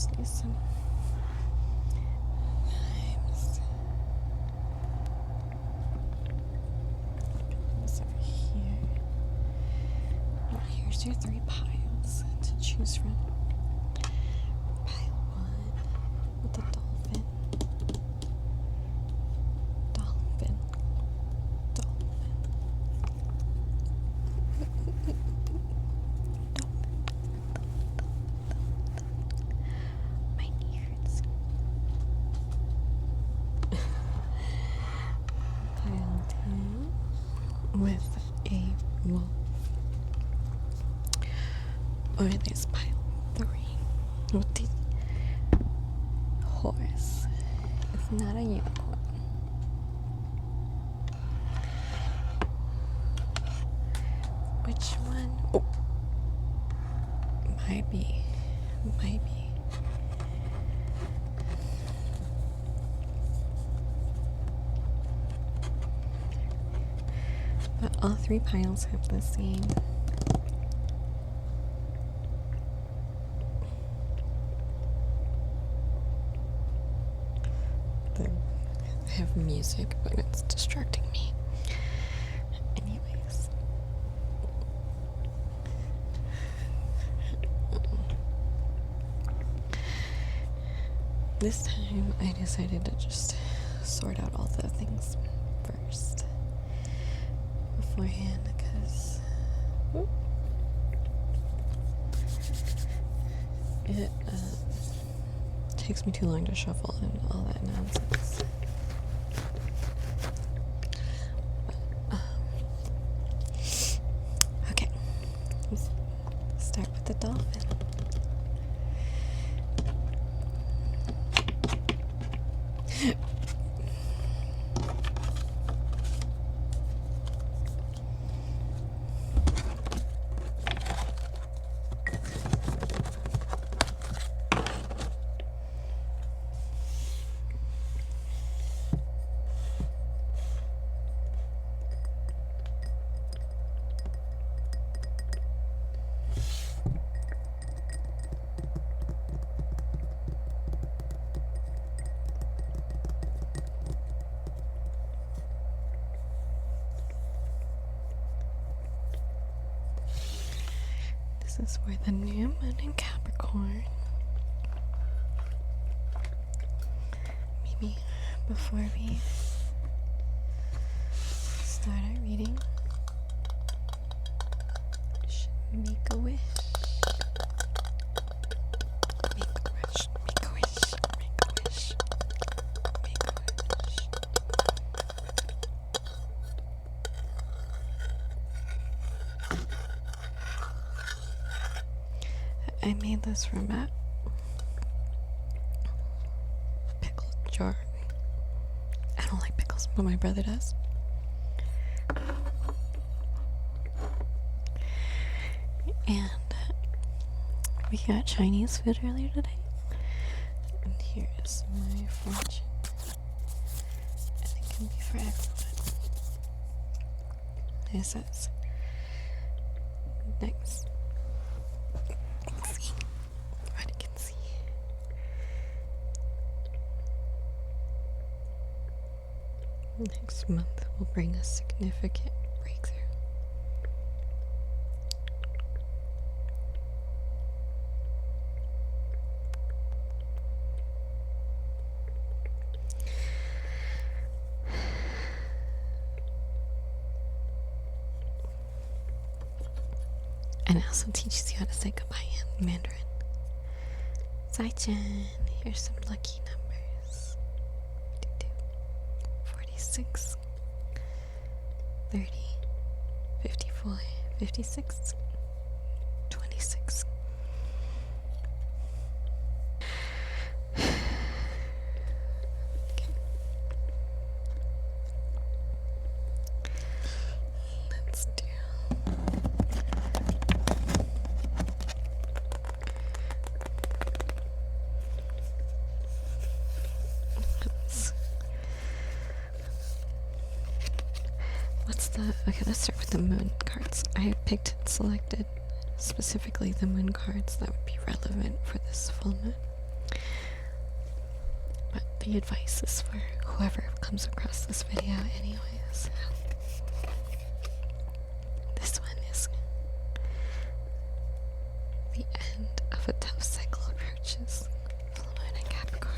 just need some limes. What's over here? Well, here's your 3 piles to choose from. Pile 1 with the dolphin. Dolphin. Dolphin. My knee hurts. Pile 2 with a wolf. Or there's pile 3 with the horse. It's not a unicorn. Which one? Oh, might be. But all 3 piles have the same. I have music, but it's distracting me. Anyways. This time I decided to just sort out all the things first beforehand because it takes me too long to shuffle and all that nonsense. Okay, let's start with the dolphin. This is where the new moon in Capricorn. Maybe before we start our reading, we should make a wish. Make a wish, make a wish, make a wish, make a wish. I made this from a pickle jar. I don't like pickles, but my brother does. And we got Chinese food earlier today. And here is my fortune. And it can be for everyone. It says, next. Next month will bring a significant breakthrough. And it also teaches you how to say goodbye in Mandarin. Zai-chan, here's some lucky numbers. 46, 30, 54, 56, 26. Okay. Let's do. Okay, let's start with the moon cards. I picked and selected specifically the moon cards that would be relevant for this full moon. the advice is for whoever comes across this video anyways. This one is the end of a tough cycle approaches. Full moon and Capricorn.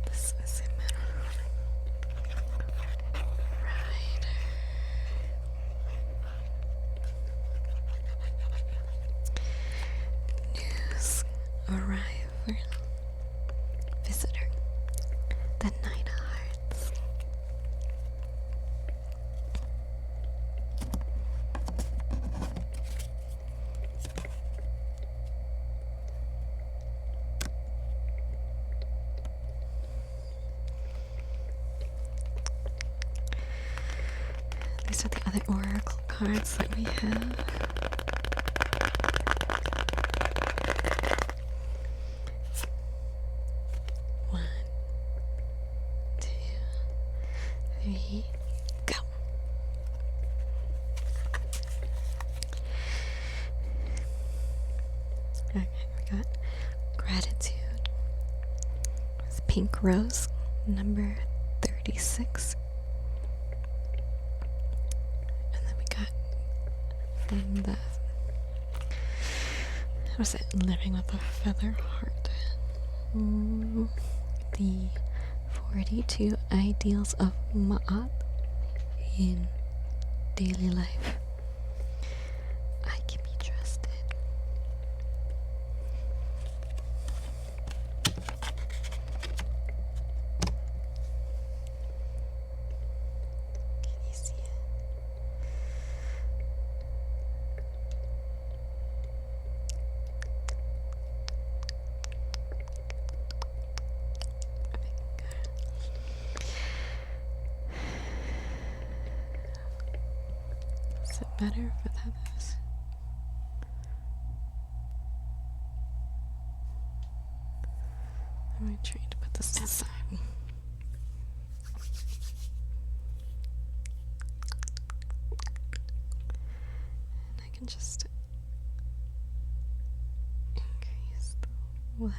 This is a rider. News arrival. Visitor. The Nine of Hearts. These are the other oracle cards that we have. One, two, three, go. Okay, we got gratitude. It's pink rose, number 36. And then we got from the, what was it? Living with a Feather Heart. The 42 ideals of Ma'at in daily life. I can be trusted. Can you see it? Does it matter what that is? I'm trying to put this aside. And I can just increase the lighting.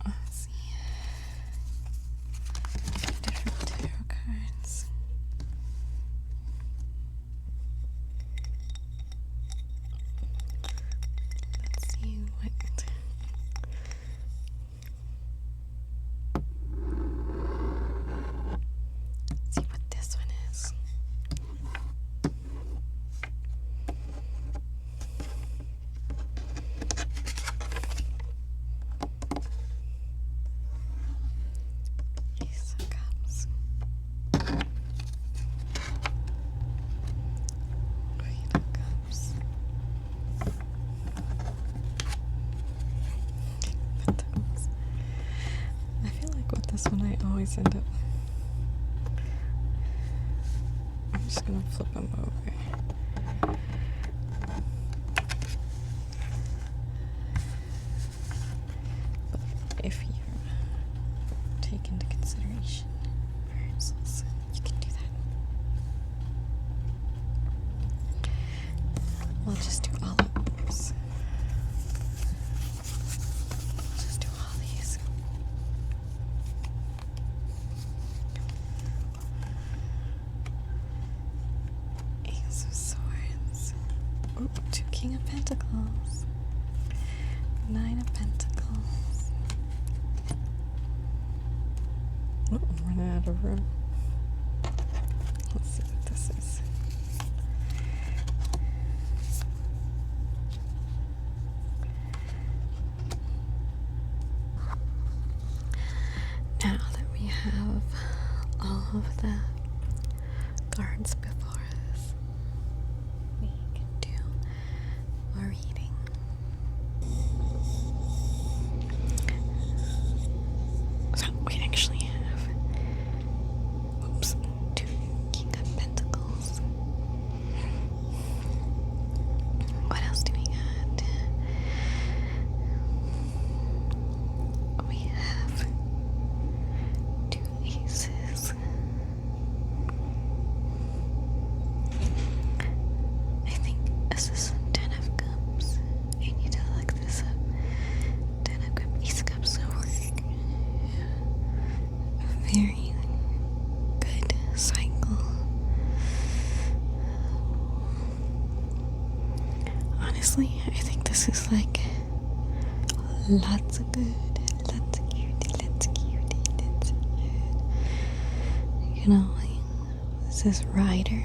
Let's see. Different tarot cards. Let's see what. See what this one is. Ace of Cups. Queen of Cups. Pentacles. I feel like with this one I always end up. I'm just gonna flip them over. But if you take into consideration rehearsals, you can do that. We'll just do all of those. Just do all these. Ace of Swords. Ooh, 2 King of Pentacles. 9 of Pentacles. Oh, I'm running out of room. Let's see what this is. Now that we have all of that, cards before us, we can do a reading. So we actually have, oops, 2 King of Pentacles. What else do we got? We have 2 Aces. I think this is 10 of Cups. I need to look this up. 10 of Cups, Ace of Cups, so very good cycle. Honestly, I think this is like lots of good, lots of cute, lots of cute, lots of good. You know, like, this is Rider, Rider.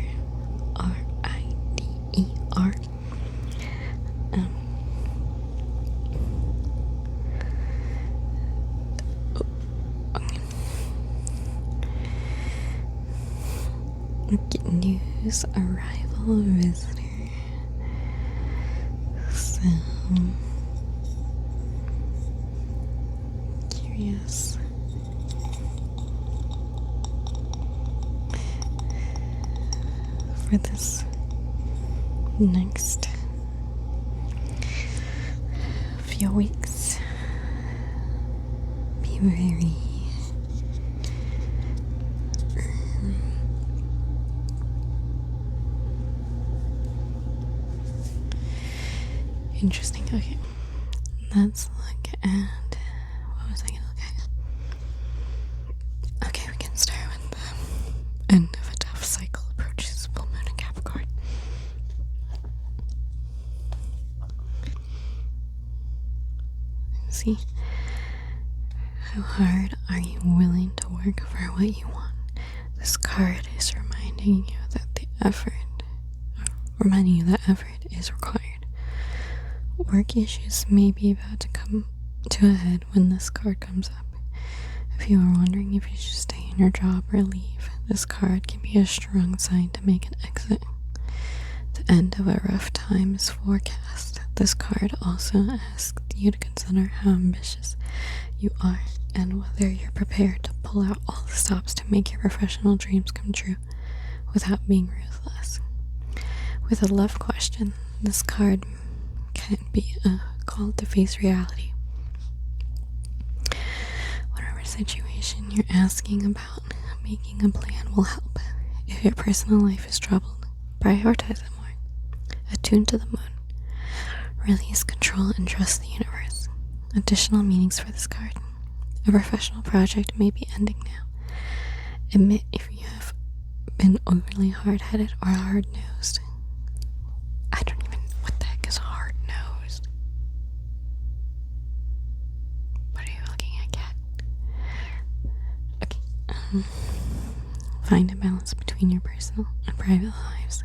Get news, arrival, visitor. So curious. For this next few weeks, be very interesting. Okay, let's look at, what was I gonna look at? Okay, we can start with the end of a tough cycle approaches full moon in Capricorn. See, how hard are you willing to work for what you want? This card is reminding you that effort is required. Work issues may be about to come to a head when this card comes up. If you are wondering if you should stay in your job or leave, this card can be a strong sign to make an exit. The end of a rough time is forecast. This card also asks you to consider how ambitious you are and whether you're prepared to pull out all the stops to make your professional dreams come true without being ruthless. With a love question, this card can be a call to face reality. Whatever situation you're asking about, making a plan will help. If your personal life is troubled, prioritize it more. Attune to the moon. Release control and trust the universe. Additional meanings for this card. A professional project may be ending now. Admit if you have been overly hard-headed or hard-nosed. I don't even know what the heck is hard-nosed. What are you looking at, cat? Okay. Find a balance between your personal and private lives.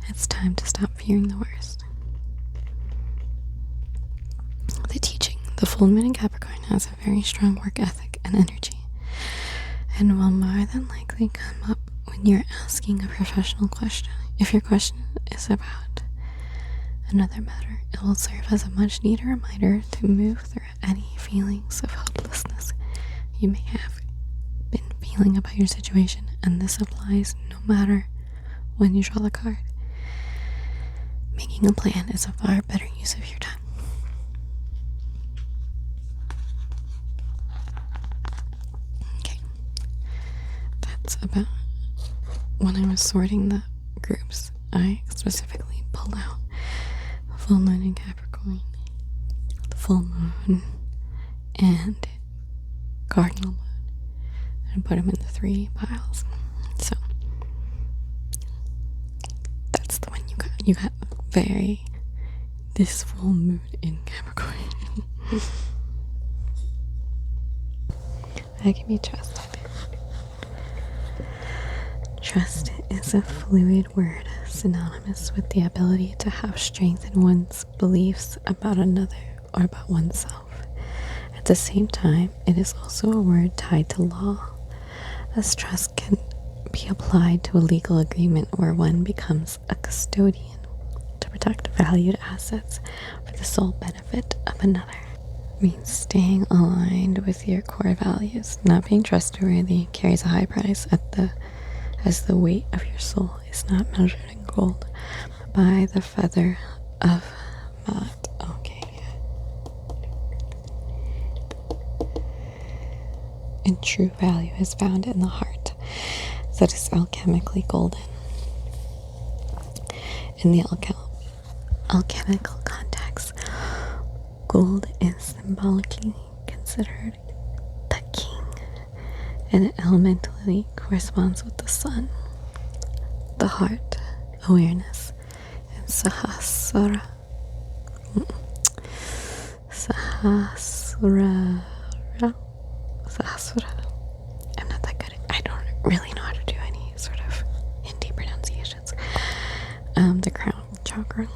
It's time to stop fearing the worst. The teaching. The full moon in Capricorn has a very strong work ethic and energy, and will more than likely come up when you're asking a professional question. If your question is about another matter, it will serve as a much needed reminder to move through any feelings of hopelessness you may have been feeling about your situation, and this applies no matter when you draw the card. Making a plan is a far better use of your time. Okay, that's about when I was sorting the groups. I specifically pulled out full moon in Capricorn, the full moon, and cardinal moon, and put them in the 3 piles. So that's the one you got. You got this full moon in Capricorn. I can be trusted. Trust is a fluid word synonymous with the ability to have strength in one's beliefs about another or about oneself. At the same time, it is also a word tied to law, as trust can be applied to a legal agreement where one becomes a custodian to protect valued assets for the sole benefit of another. It means staying aligned with your core values. Not being trustworthy carries a high price as the weight of your soul is not measured in gold, but by the feather of Maat. Okay. And true value is found in the heart that is alchemically golden. In the alchemical context, gold is symbolically considered the king, and it elementally corresponds with the sun, the heart, awareness, and Sahasrara. I'm not that good. I don't really know how to do any sort of Hindi pronunciations. The crown chakra.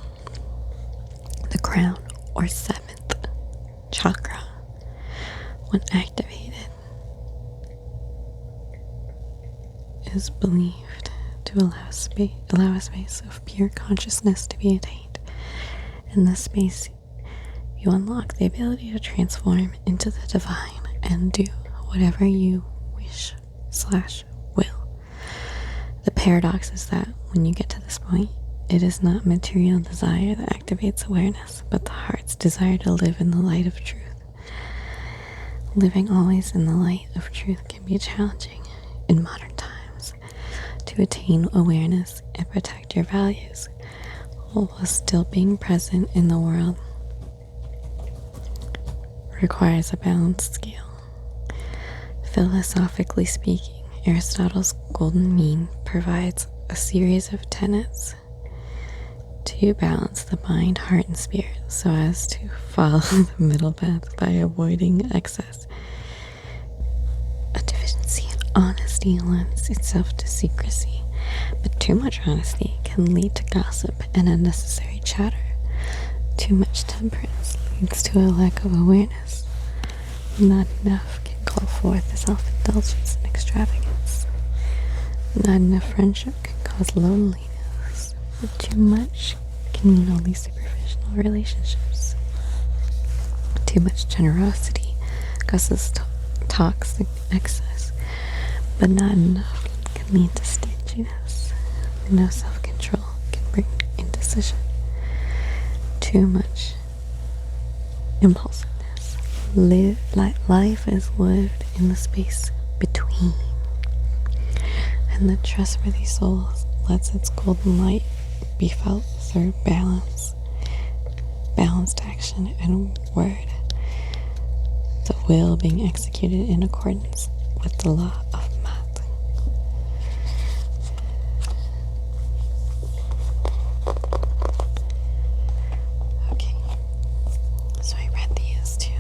The crown or seventh chakra, when activated, is believed to allow a space of pure consciousness to be attained. In this space, you unlock the ability to transform into the divine and do whatever you wish / will. The paradox is that when you get to this point, it is not material desire that activates awareness, but the heart's desire to live in the light of truth. Living always in the light of truth can be challenging in modern times. To attain awareness and protect your values while still being present in the world requires a balanced scale. Philosophically speaking, Aristotle's golden mean provides a series of tenets to balance the mind, heart, and spirit so as to follow the middle path by avoiding excess. A deficiency in honesty lends itself to secrecy, but too much honesty can lead to gossip and unnecessary chatter. Too much temperance leads to a lack of awareness. Not enough can call forth self-indulgence and extravagance. Not enough friendship can cause loneliness, but too much can mean only superficial relationships. Too much generosity causes toxic excess, but not enough can lead to stinginess. No self-control can bring indecision. Too much impulsiveness. Life is lived in the space between, and the trustworthy soul lets its golden light be felt through balanced action and word, the will being executed in accordance with the law of Maat. Okay, so I read these too.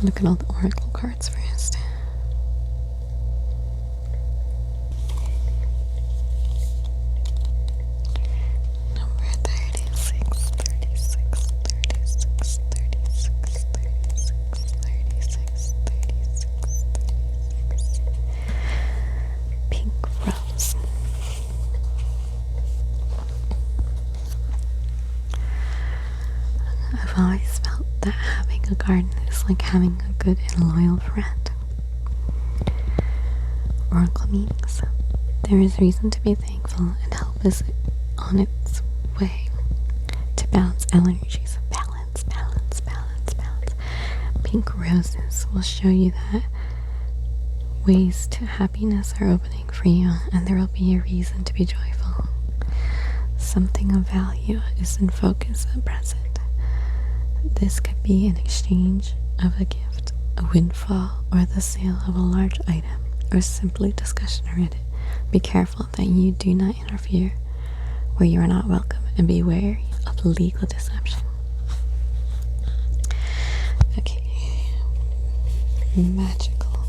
Look at all the oracle cards first. Number 36, 36, 36, 36, 36, 36, 36, 36. Pink rose. I've always felt that having a garden is like having a good and loyal friend. Oracle meanings. There is reason to be thankful, and help is on its way to balance energies. Balance, balance, balance, balance. Pink roses will show you that ways to happiness are opening for you, and there will be a reason to be joyful. Something of value is in focus at present. This could be an exchange of a gift, a windfall, or the sale of a large item, or simply discussion around it. Be careful that you do not interfere where you are not welcome, and be wary of legal deception. Okay. Magical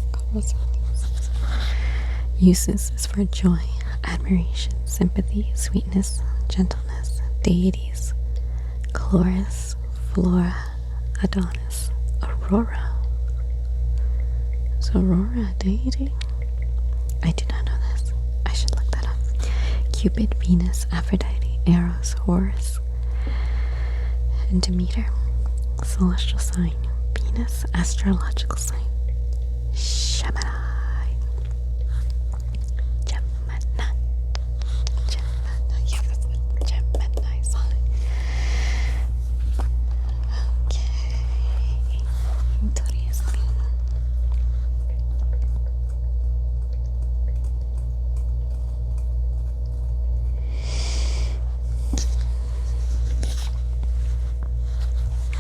Uses is for joy, admiration, sympathy, sweetness, gentleness, deities, Chloris, Flora, Adonis, Aurora. Is Aurora a deity? I do not know this. I should look that up. Cupid, Venus, Aphrodite, Eros, Horus, and Demeter. Celestial sign, Venus. Astrological sign, Gemini. Gemini. Gemini. Yeah, that's the Gemini sign. Okay. Interesting.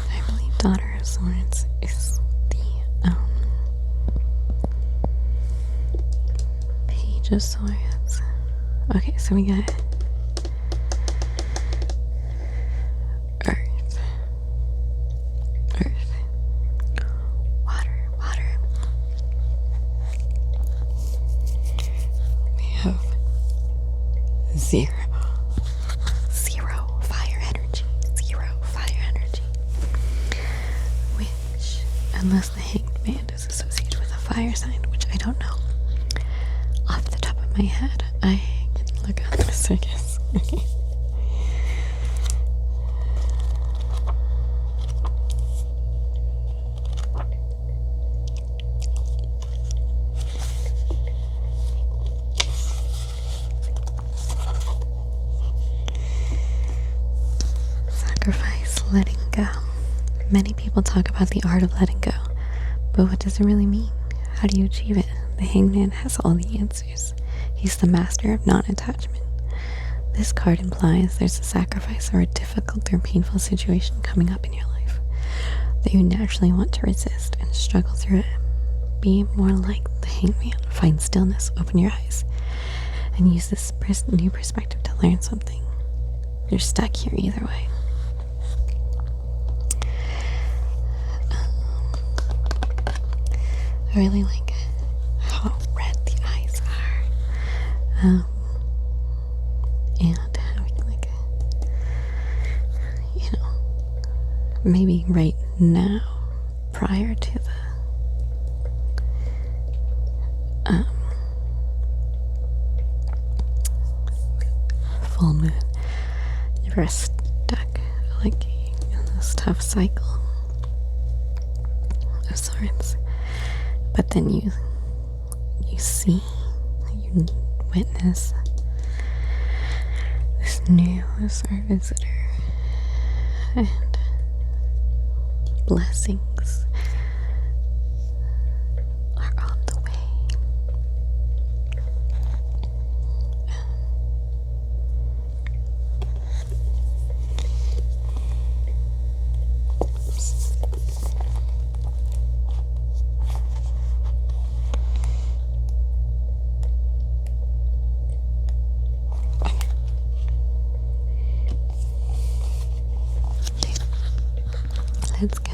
I believe Daughter of Swords is the Page of Swords. Okay, so we got Earth, Earth, Water, Water. We have Zero, Zero fire energy, Zero fire energy. Which, unless the Hanged Man is associated with a fire sign, which I don't know. Off the top of my head, I can look up this, I guess. Okay. Sacrifice, letting go. Many people talk about the art of letting go, but what does it really mean? How do you achieve it? The Hanged Man has all the answers. He's the master of non-attachment. This card implies there's a sacrifice or a difficult or painful situation coming up in your life that you naturally want to resist and struggle through it. Be more like the Hanged Man. Find stillness, open your eyes, and use this new perspective to learn something. You're stuck here either way. I really like how red the eyes are. And having like, you know, maybe right now, prior to the full moon, you're stuck like in this tough cycle of sorts. But then you see, you witness this new sort of visitor, and blessings are on the way. Let's go.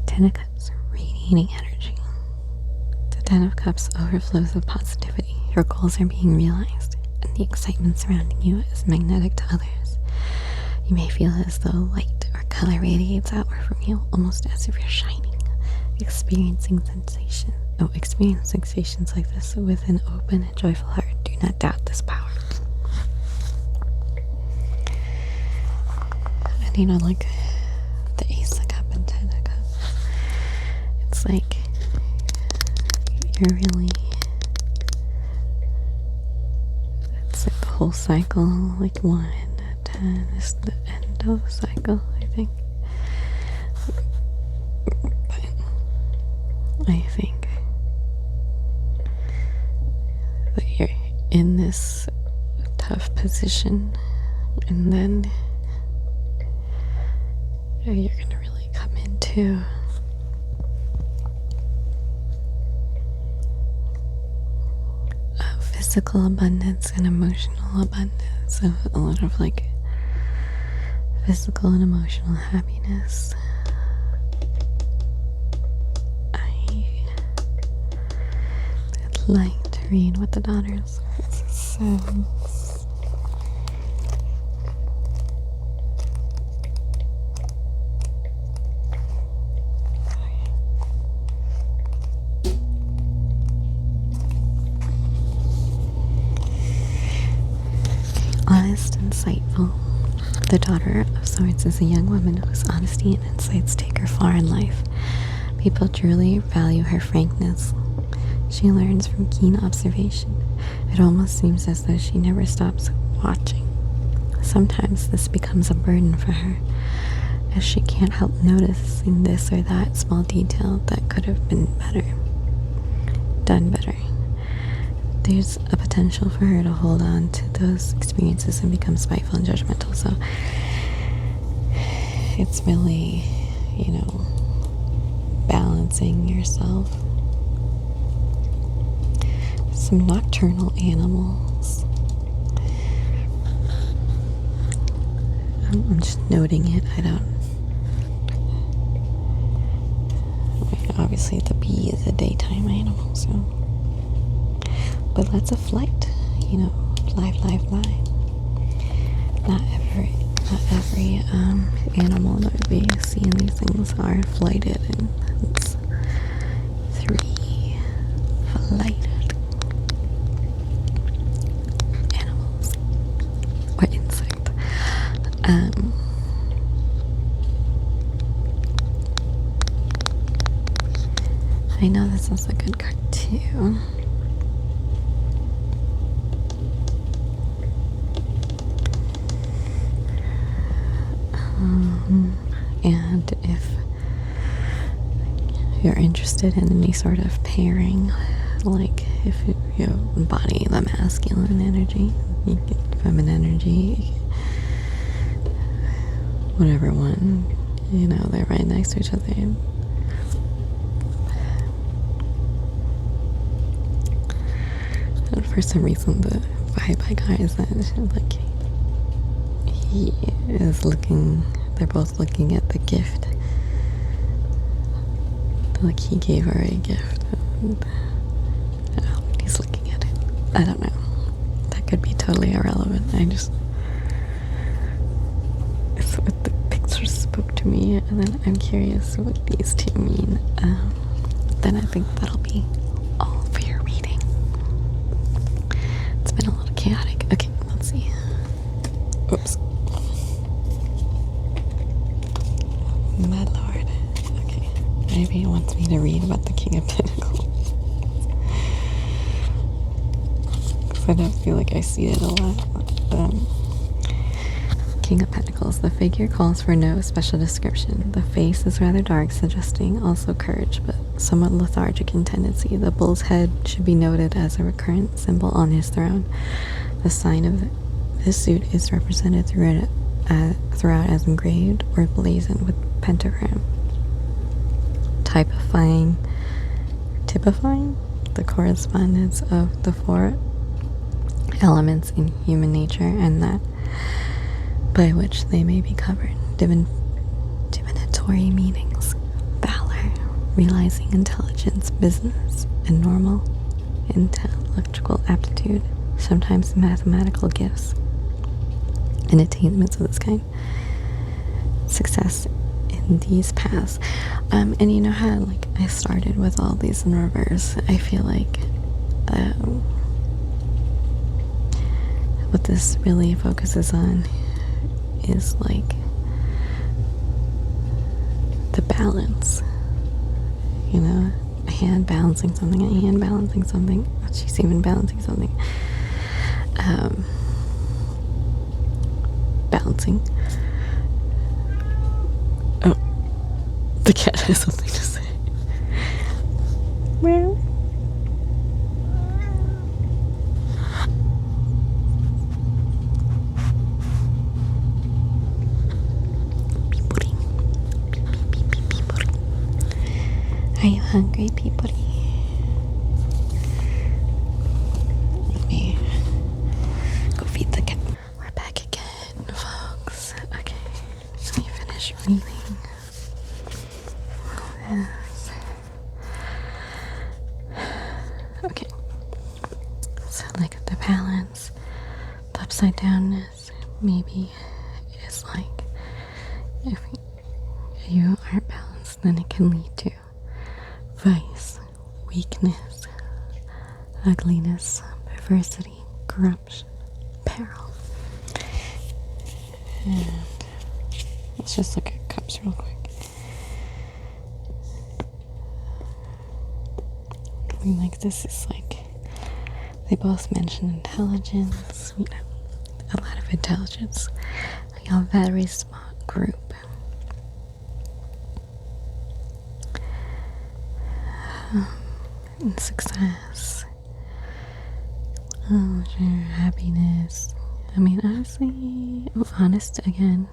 10 of Cups, radiating energy. The 10 of Cups overflows with positivity. Your goals are being realized, and the excitement surrounding you is magnetic to others. You may feel as though light or color radiates outward from you, almost as if you're shining. Experience sensations like this with an open and joyful heart. Do not doubt this power. And you know, like the Ace of Cups and 10 of Cups, it's like you're really, it's like the whole cycle, like 1 to 10 is the end of the cycle, I think. But I think that you're in this tough position, and then you're gonna really come into physical abundance and emotional abundance, so a lot of like physical and emotional happiness. like to read with the daughters. So honest, insightful. The Daughter of Swords is a young woman whose honesty and insights take her far in life. People truly value her frankness. She learns from keen observation. It almost seems as though she never stops watching. Sometimes this becomes a burden for her, as she can't help noticing this or that small detail that could have been done better. There's a potential for her to hold on to those experiences and become spiteful and judgmental. So it's really, balancing yourself. Some nocturnal animals. I'm just noting it. Obviously the bee is a daytime animal, so. But that's a flight, fly. Not every animal that we see in these things are flighted, and it's 3 flighted animals or insect. I know this is a good card too. And if you're interested in any sort of pairing, like if you embody the masculine energy, you get feminine energy, whatever one, they're right next to each other. And for some reason, the vibe I got is that, he is looking, they're both looking at the gift. Like he gave her a gift. And, he's looking at it. I don't know. That could be totally irrelevant. It's what the picture spoke to me, and then I'm curious what these two mean. Then I think that'll be all for your reading. It's been a little chaotic. Okay, let's see. Oops. My lord. Okay. Maybe he wants me to read about the King of Pentacles. Because I don't feel like I see it a lot. King of Pentacles. The figure calls for no special description. The face is rather dark, suggesting also courage, but somewhat lethargic in tendency. The bull's head should be noted as a recurrent symbol on his throne. The sign of this suit is represented throughout as engraved or blazoned with pentagram, typifying the correspondence of the 4 elements in human nature and that by which they may be covered. Divinatory meanings: valor, realizing intelligence, business, and normal intellectual aptitude, sometimes mathematical gifts and attainments of this kind. Success in these paths. And you know how I started with all these in reverse? I feel like what this really focuses on is the balance. A hand balancing something, a hand balancing something. She's even balancing something. Balancing. Oh, the cat has something to say. Well, are you hungry, Peabody? Let me go feed the cat. We're back again, folks. Okay, let me finish reading this. Okay. imbalance, the upside downness, maybe is like if you aren't balanced, then it can lead to vice, weakness, ugliness, perversity, corruption, peril. And let's just look at cups real quick. I mean, like, this is like, they both mention intelligence, you know, a lot of intelligence, like a very smart group. And success, happiness. I mean, honestly, I'm honest again.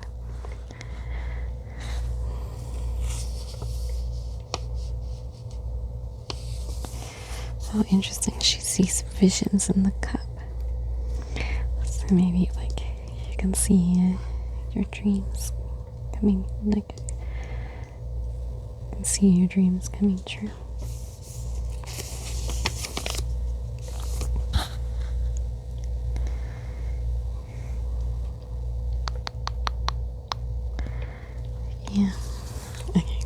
Oh, interesting. She sees visions in the cup. So maybe, like, you can see your dreams coming, like, you can see your dreams coming true. Yeah. Okay.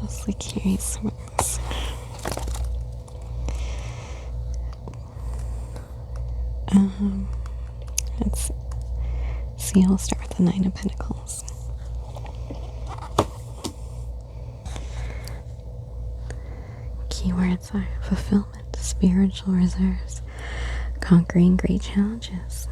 Mostly curious ones. Let's see. I'll start with the Nine of Pentacles. Keywords are fulfillment, spiritual reserves, conquering great challenges.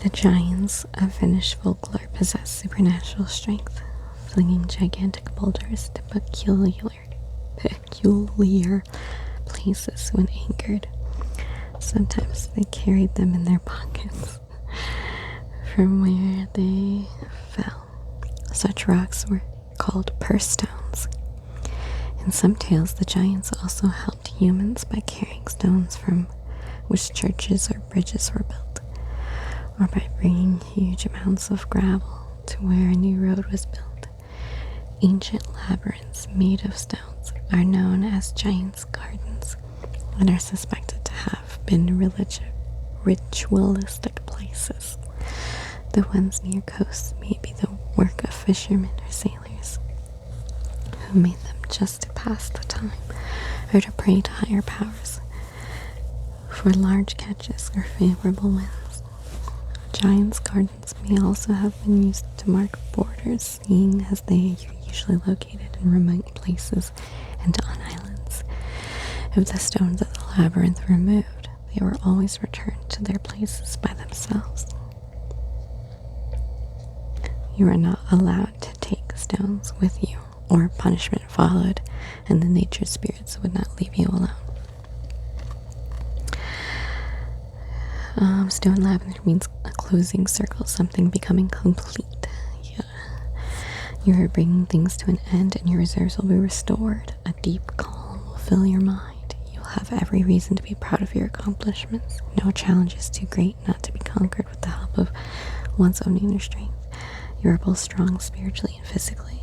The giants of Finnish folklore possess supernatural strength, flinging gigantic boulders to peculiar places when anchored. Sometimes they carried them in their pockets from where they fell. Such rocks were called purse stones. In some tales, the giants also helped humans by carrying stones from which churches or bridges were built, or by bringing huge amounts of gravel to where a new road was built. Ancient labyrinths made of stones are known as giants' gardens and are suspected to have been ritualistic places. The ones near coasts may be the work of fishermen or sailors who made them just to pass the time or to pray to higher powers for large catches or favorable winds. Giants' gardens may also have been used to mark borders, seeing as they are usually located in remote places and on islands. If the stones of the labyrinth were removed, they were always returned to their places by themselves. You are not allowed to take stones with you, or punishment followed, and the nature spirits would not leave you alone. Stone labyrinth means a closing circle, something becoming complete. Yeah. You are bringing things to an end, and your reserves will be restored. A deep calm will fill your mind. You'll have every reason to be proud of your accomplishments. No challenge is too great not to be conquered with the help of one's own inner strength. You are both strong spiritually and physically.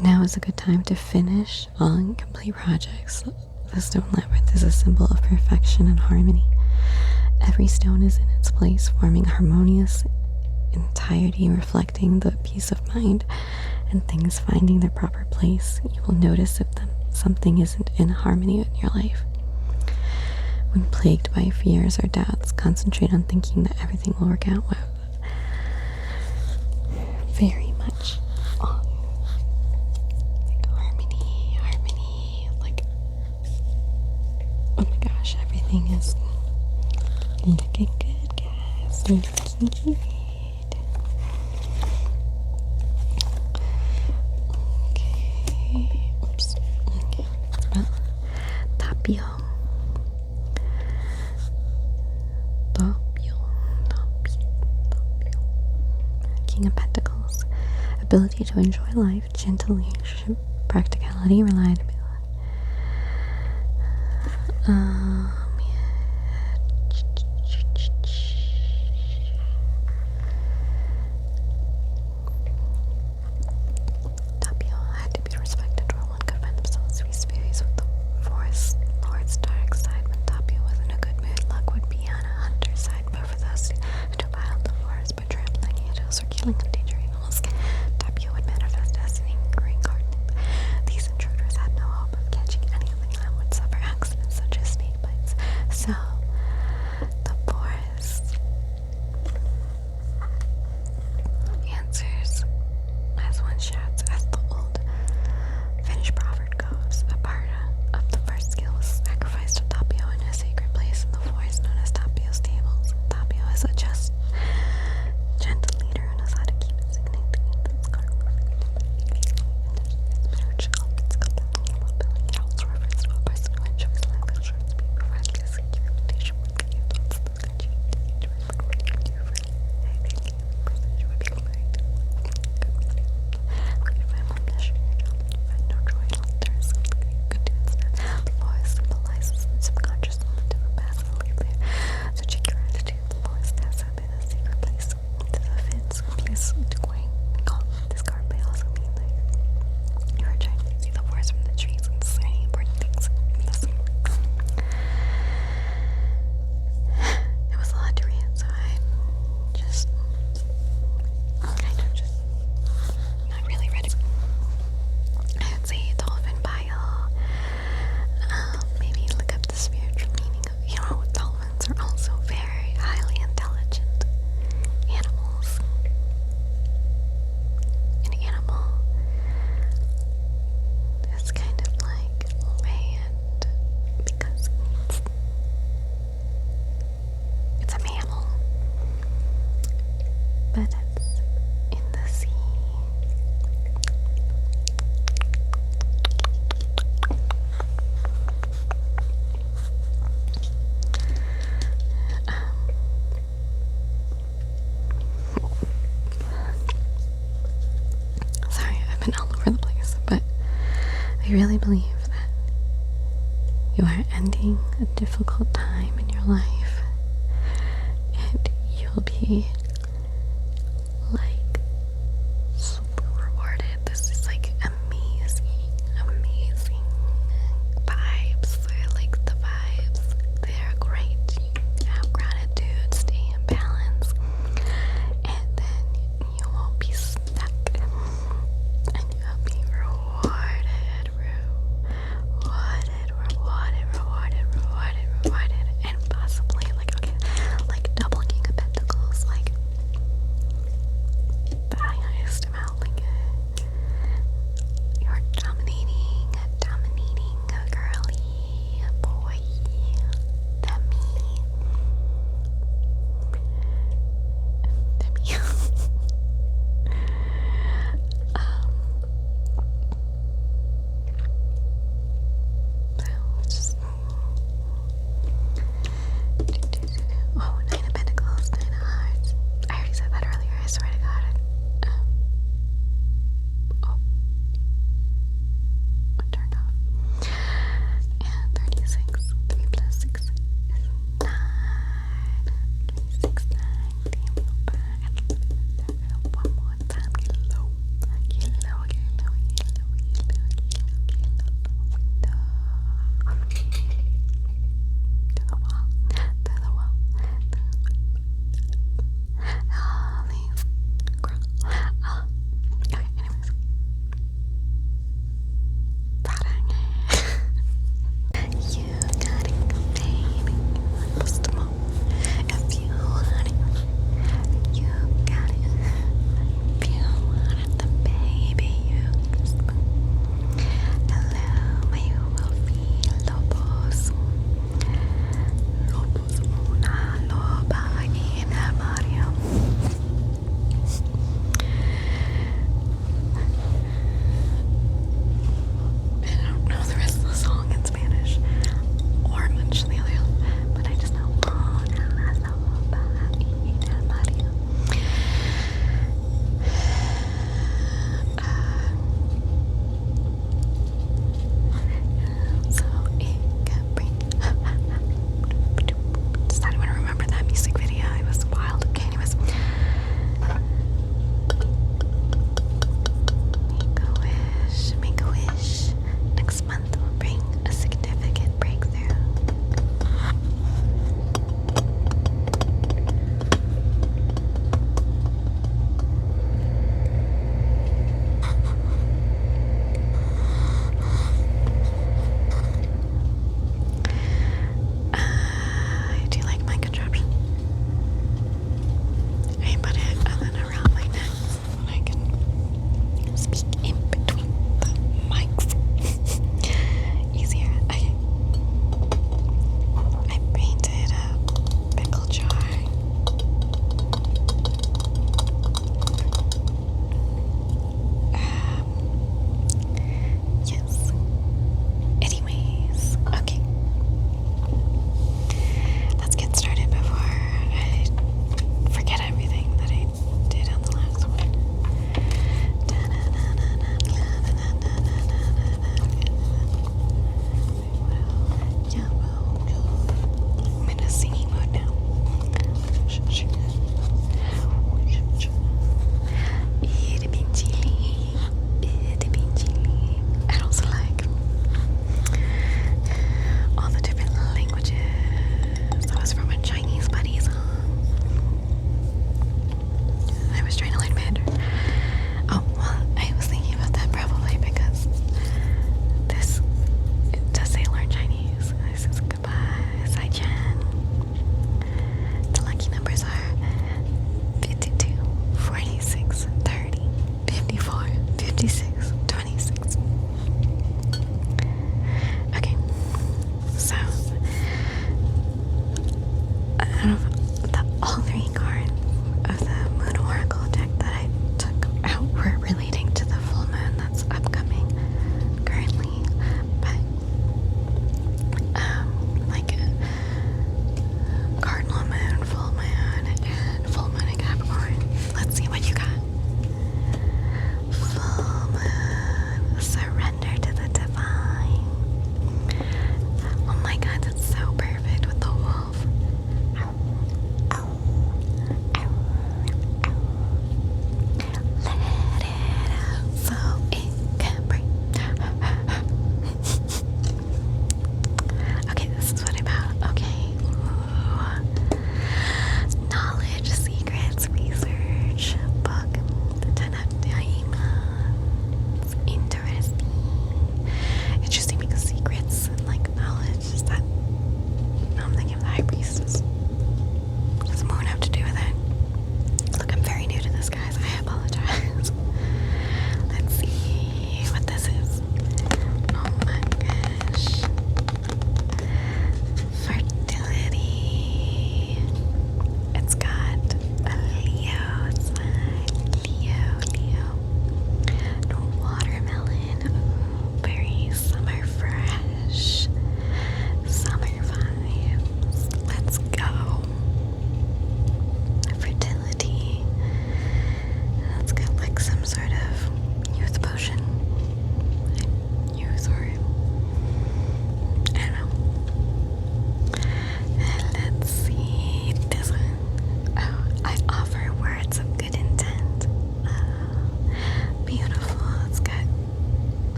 Now is a good time to finish all incomplete projects. The stone labyrinth is a symbol of perfection and harmony. Every stone is in its place, forming harmonious entirety, reflecting the peace of mind and things finding their proper place. You will notice if something isn't in harmony in your life. When plagued by fears or doubts, concentrate on thinking that everything will work out well. Very much on like harmony, like, oh my gosh, everything is looking good, guys. Looking good. Okay. Oops. Okay. Well, Tapio. King of Pentacles. Ability to enjoy life, gentle leadership, practicality, reliability. believe that you are ending a difficult time in your life, and you'll be like super rewarded. This is like amazing, amazing vibes. Like the vibes, they're great. You have gratitude, stay in balance, and then you won't be stuck, and you'll be rewarded, and possibly like, okay, like double King of Pentacles, like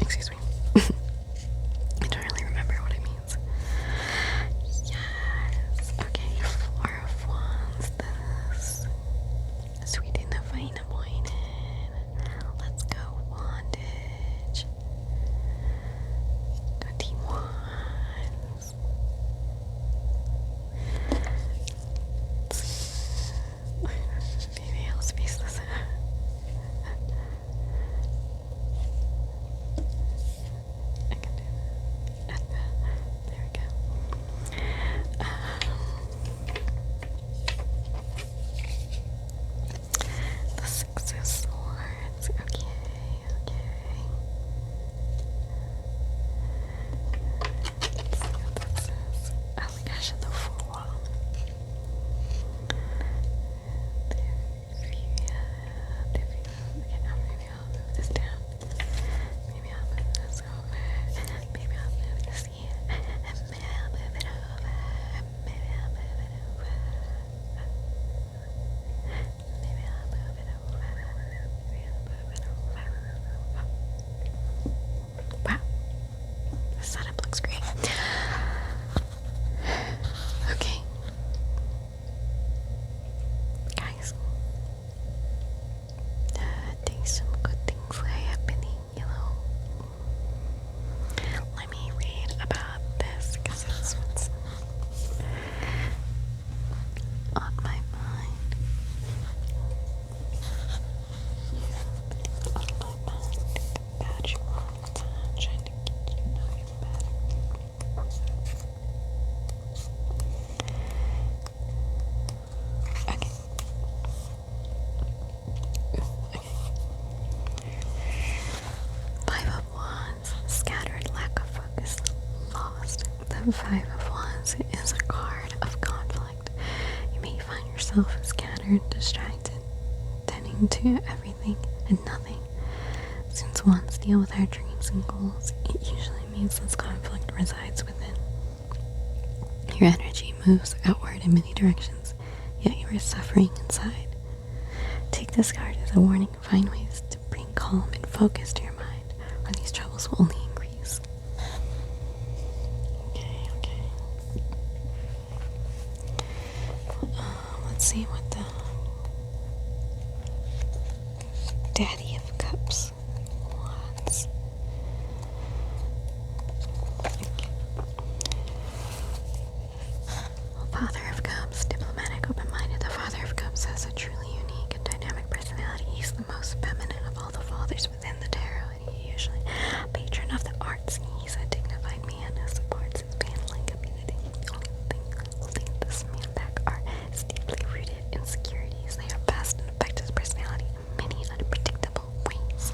Excuse me. I don't really remember what it means. Yes. Okay, Four of Wands. This. Sweet and divine appointed. Let's go, Wandage. 20 Wands. Maybe I'll space this out. I can do that. There we go. The Six of Swords. Okay, okay. Let's see what that says. Oh my gosh, the Fool. Okay, now maybe I'll move this down. Maybe I'll move this over. Maybe I'll move this here. And maybe I'll move it over. Maybe I'll move it over. Maybe I'll move it over. Maybe I'll move it over. Wow. The setup looks great. Okay. Guys. There's some good things that are happening, you know. Let me read about this because it's what's on my mind. On my mind about you all the time, trying to get you know you better. Okay. Five of Wands, scattered, lack of focus, lost. The Five of Wands is a card of conflict. You may find yourself scattered, distracted, tending to everything and nothing. Since wands deal with our dreams and goals, it usually means this conflict resides within. Your energy moves outward in many directions, yet you are suffering inside. Take this card as a warning. Find ways to bring calm and focus to your mind, or these troubles will only increase. Okay. Let's see what the Daddy of Cups wants. Okay. Father of Cups, diplomatic, open-minded. The Father of Cups has a truly unique and dynamic personality. He's the most feminine of all the fathers within the tarot, and he's usually a patron of the arts. He's a dignified man who supports his family community. The only thing holding this man back are his deeply rooted insecurities. They have passed and affect his personality in many unpredictable ways.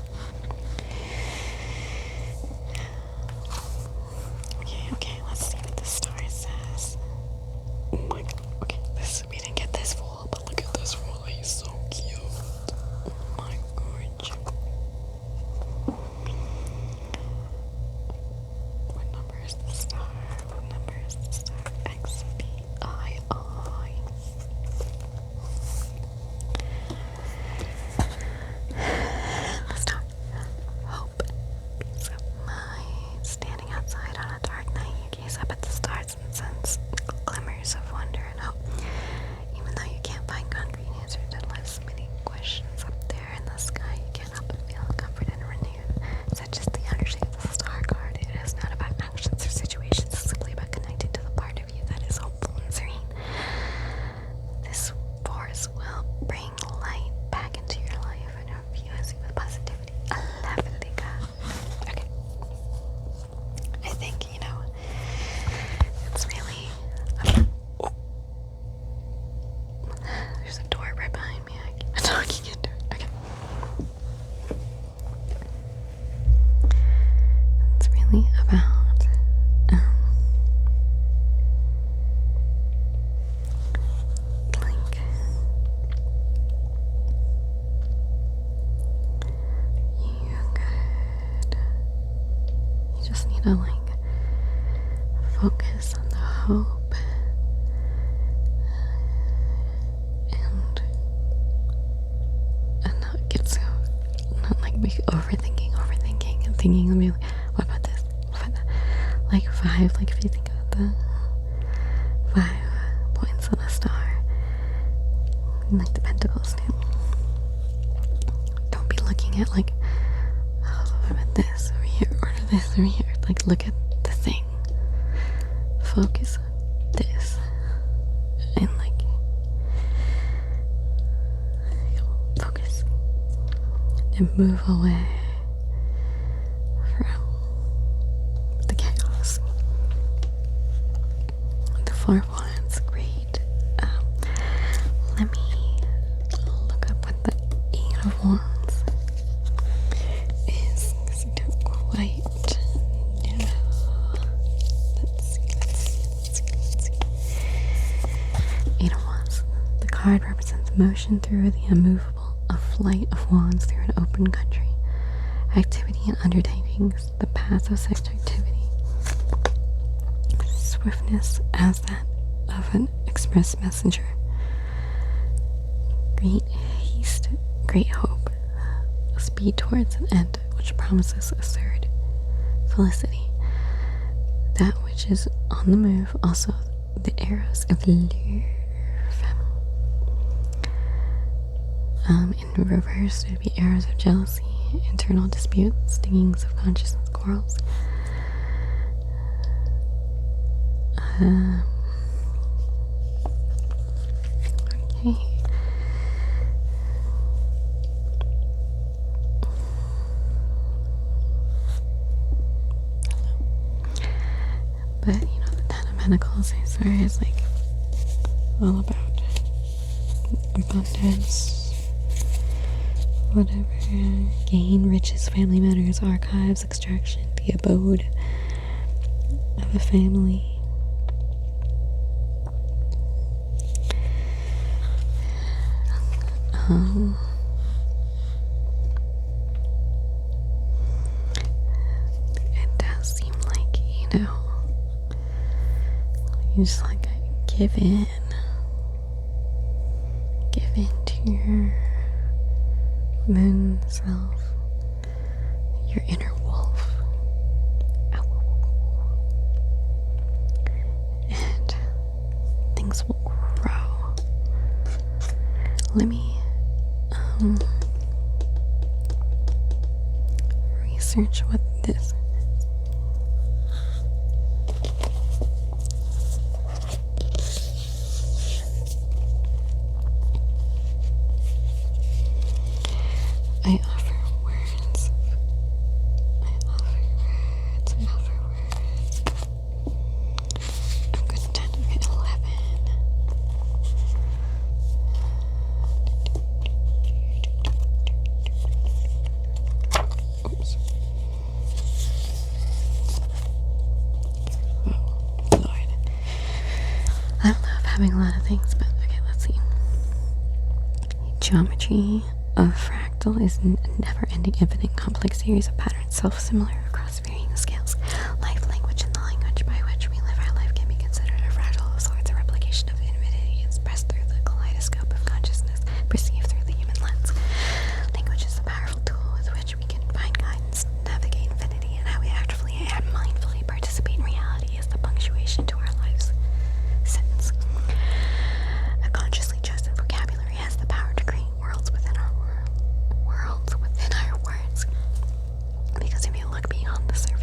Okay, let's see what the star says. Oh my god, okay, we didn't get this fool, but look at this fool, he's so cute. Oh my god. What number is the star? What number is the star? XPII. The star. Hope. Peace of mind. Standing outside on a dark night, you gaze up at the stars and sense glimmers of wonder and hope. Even though you can't find concrete answers to life's many questions up there in the sky, you can't help but feel comforted and renewed. Such as the energy of the star card. It is not about actions or situations, it's simply about connecting to the part of you that is hopeful and serene. This force will bring light back into your life and infuse you with positivity. Lovely God. Okay. I think, it's really there's a door right behind me. I keep talking into it. Okay. It's really about you just need to focus on the hope and not get so, not be overthinking and thinking, let me like, what about this? What about that? Like 5, like if you think of the 5 points of the star, and like the pentacles too. Don't be looking at like, oh, what about this over here, or this over here. Like look at the thing. Focus on this. And like, focus. And move away from the chaos. The Four of Wands, great. Let me look up what the Eight of Wands is, because I don't quite know. Let's see. Eight of Wands. The card represents motion through the immovable, a flight of wands through an open country. Activity and undertakings, the path of such activity. Swiftness as that of an express messenger. Great haste, great hope, a speed towards an end which promises a third felicity. That which is on the move, also the arrows of love. In reverse, it would be arrows of jealousy, internal disputes, stingings of consciousness, quarrels. Okay. But, you know, the Ten of Pentacles, I swear, is like all about abundance. Whatever, gain, riches, family matters, archives, extraction, the abode of a family. It does seem like, you know, you just like give in to your moon self, your inner wolf. And things will grow. Let me research what this is. I offer words. I'm good at 10, okay, 11. Oops. Oh, Lord. I love having a lot of things, but okay, let's see. Geometry of fractal is a never-ending, infinite, complex series of patterns, self-similar across varying scales. Life, language, and the language by which we live our life can be considered a fractal of sorts, a replication of infinity expressed through the kaleidoscope of consciousness, perceived through the human lens. Language is a powerful tool with which we can find guidance, navigate infinity, and how we actively and mindfully participate in reality is the punctuation to our lives' sentence. A consciously chosen vocabulary has the power to create worlds within our words. Because if you look beyond the surface,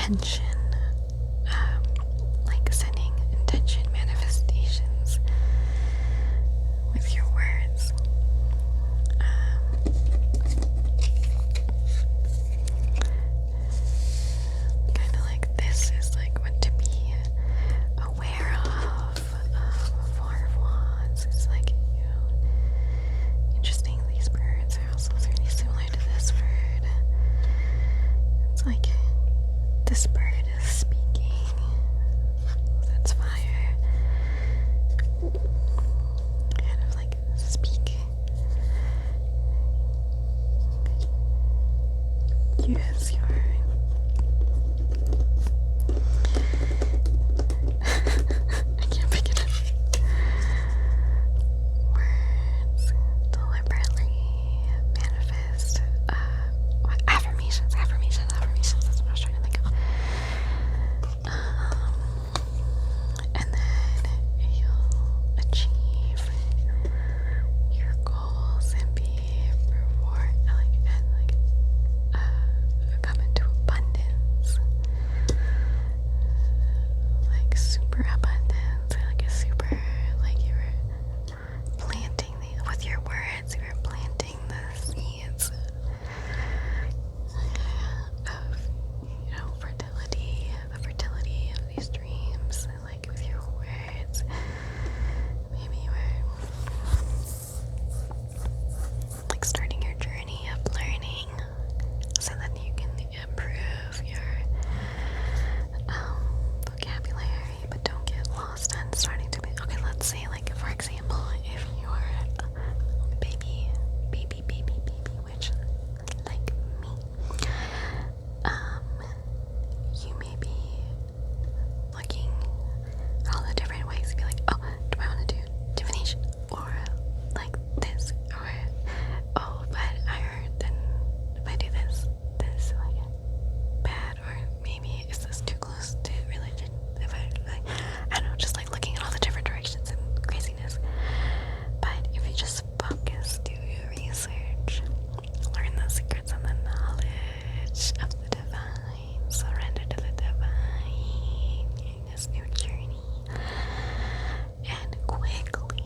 intention, like sending intention manifestations with your words. Kind of like this is like what to be aware of. Four of Wands. It's like, interesting. These birds are also really similar to this bird. It's like this bird is speaking. That's fire. Kind of like speak. Use your I can't pick it up. Words deliberately manifest. Affirmations. That's what I was trying to think of. And then you'll achieve your goals and be rewarded, come into abundance, like super abundance, like a super, like you were planting with your words, you were planting the seeds of, fertility, the fertility of these dreams, and like with your words, maybe you were like starting your journey of learning so that you can improve your vocabulary, but don't get lost on starting to be, okay, let's say, like, for example, if you are a baby witch like me, you may be looking at all the different ways to be like, oh, do I want to do divination, or like this, or oh, but I heard then if I do this like bad, or maybe is this too close to religion? If I like, I don't know, just like looking at all the different directions and craziness. But if you just focus, do your research, learn the secrets and the knowledge of the divine, surrender to the divine in this new journey, and quickly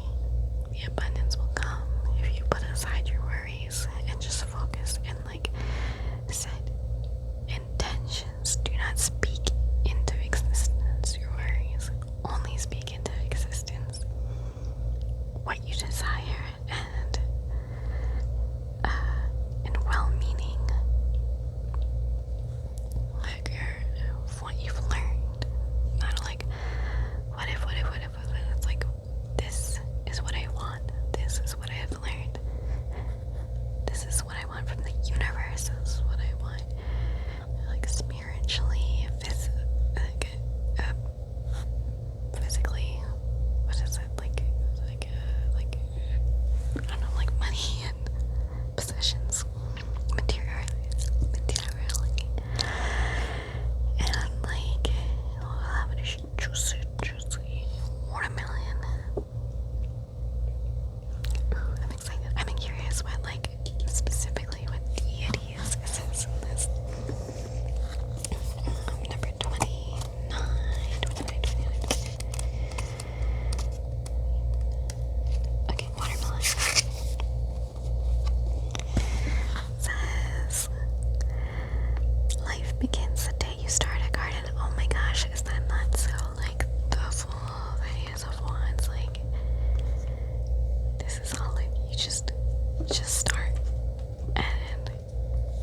the abundance will come if you put aside your worries and just focus and like set intentions. Do not speak into existence your worries. Only speak into existence what you desire, and well-meaning, like what you've learned. Not like what if. It's like, this is what I want. This is what I have learned. This is what I want from the universe. This is what I want, like spiritually, physically. What is it like I don't know, like money and possessions, materiality, and like juicy watermelon. Ooh, I'm excited. I'm curious what, like, specifically what deities it says in this. Number 29. Okay, watermelon. Says, life begins the day you start a garden. Oh my gosh, is that not so, like, the full ideas of wands? Like, this is all, like, you just start, and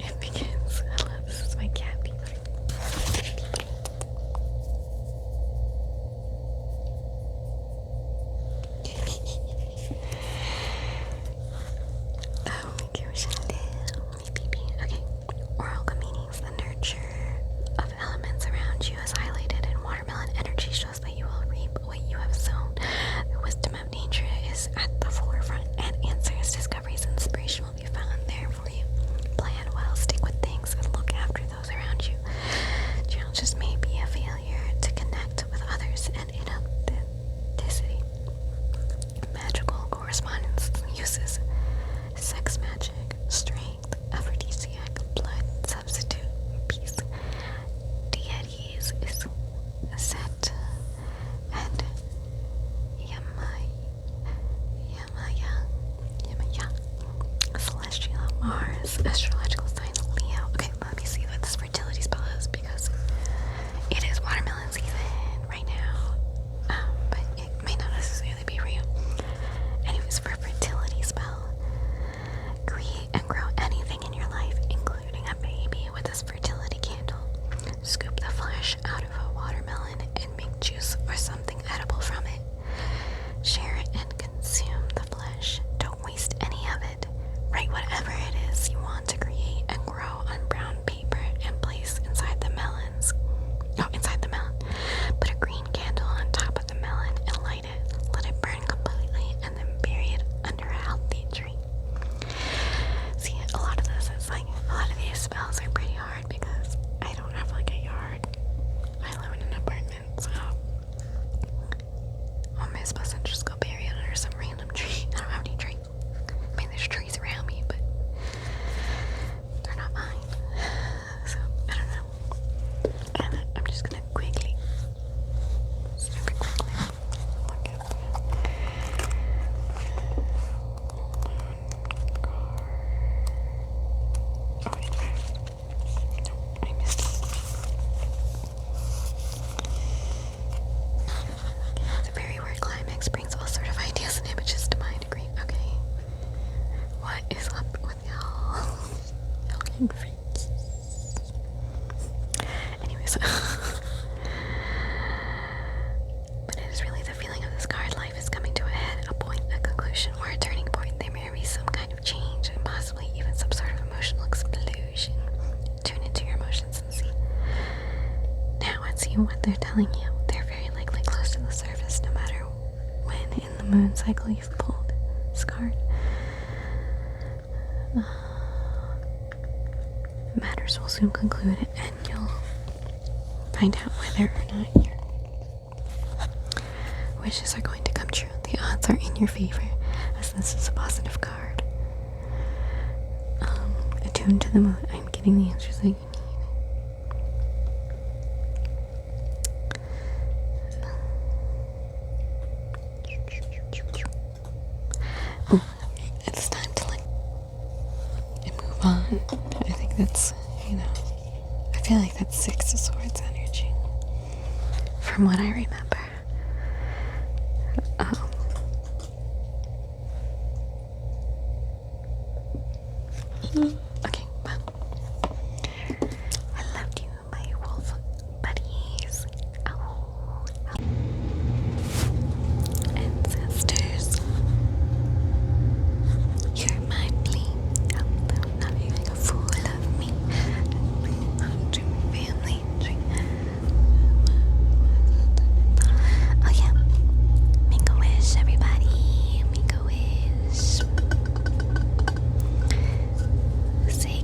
it begins. I love this. Is my cat being oh my gosh, my baby. Okay, oracle meanings. The nurture of elements around you is highlighted in watermelon energy, shows that you will reap what you have sown. The wisdom of nature is at the forefront, and answers, discoveries, inspirational astrological sign Leo. Okay, let me see what this fertility spell is because it is watermelon season right now. But it may not necessarily be real. Anyways, for fertility spell, create and grow anything in your life, including a baby, with this fertility candle. Scoop the flesh out of a watermelon and make juice or something edible from it. Share it and consume the flesh. Don't waste any of it. Write whatever it is you want to create and grow on brown paper and place inside the melons. Oh, inside the melon. Put a green candle on top of the melon and light it. Let it burn completely and then bury it under a healthy tree. See, a lot of this is like, a lot of these spells are pretty hard because I don't have like a yard. I live in an apartment, so how am I supposed to just go bury it under some random tree? I don't have any trees. I mean, there's trees around me, but they're not mine. So, I don't know. And I'm just gonna quickly, super quickly, look at oh, wait. No, I missed it. The very word climax brings all sort of ideas and images to mind. Agree. Okay. What is up with y'all? Y'all getting freaks. Anyways. But it is really the feeling of this card. Life is coming to a head, a point, a conclusion, or a turning point. There may be some kind of change and possibly even some sort of emotional explosion. Tune into your emotions and see. Now and see what they're telling you. They're very likely close to the surface no matter when in the moon cycle you've pulled this card. Matters will soon conclude and you'll find out whether or not your wishes are going to come true. The odds are in your favor as this is a positive card. Attuned to the moon. I'm getting the answers that you need. Ooh, it's time to like move on. I think that's, I feel like that's Six of Swords energy from what I remember. Okay, well, I loved you, my wolf buddies. Ow. Ancestors, you're my plea. I'm not even a fool of me. Family tree. Oh yeah, make a wish, everybody. Make a wish. Say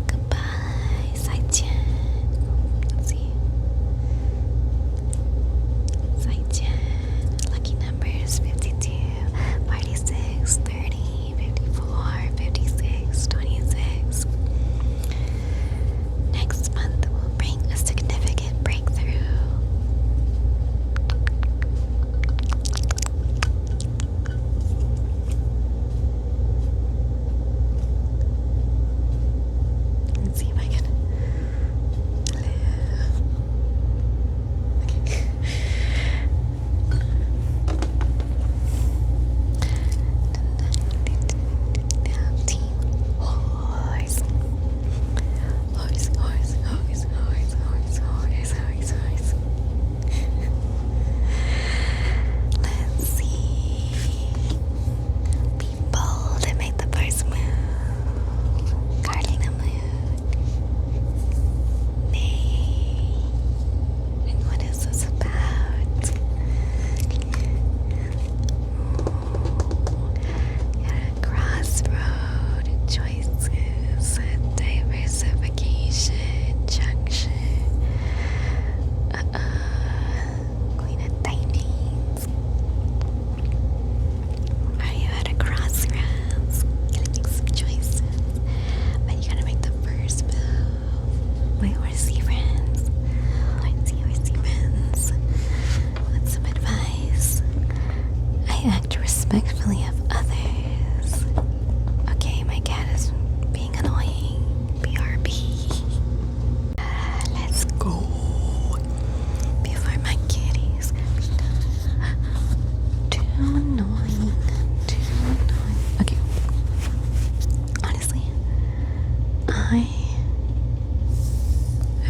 I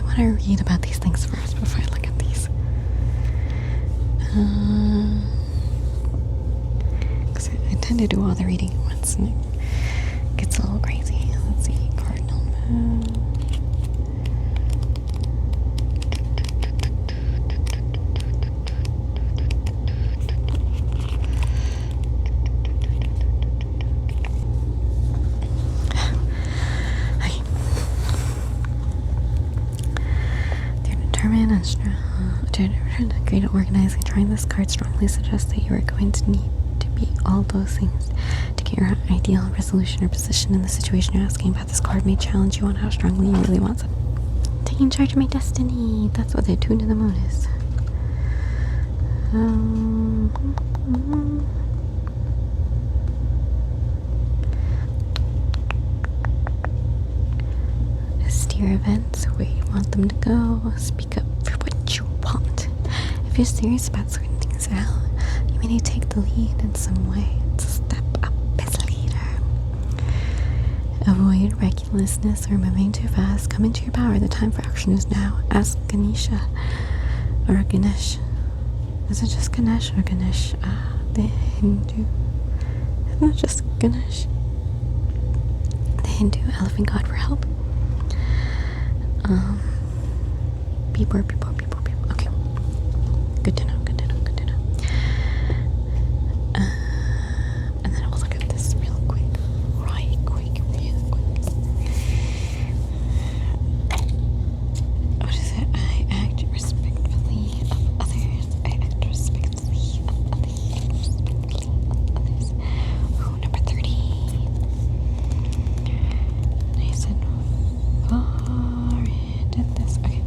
want to read about these things first before I look at these. Because I tend to do all the reading at once and it gets a little crazy. Let's see, cardinal moon. Determined and strong, great at organizing. Drawing this card strongly suggests that you are going to need to be all those things to get your ideal resolution or position in the situation you're asking about. This card may challenge you on how strongly you really want something. Taking charge of my destiny. That's what the tune to the moon is. Steer events where you want them to go. Speak up for what you want. If you're serious about sorting things out, you may need to take the lead in some way to step up as a leader. Avoid recklessness or moving too fast. Come into your power. The time for action is now. Ask Ganesha or Ganesh. Is it just Ganesh or Ganesh? The Hindu. It's not just Ganesh. The Hindu elephant god for help. People. Okay. Good to know. And then I'll look at this real quick. What is it? I act respectfully of others. Ooh, number 30. Nice and far into this. Okay.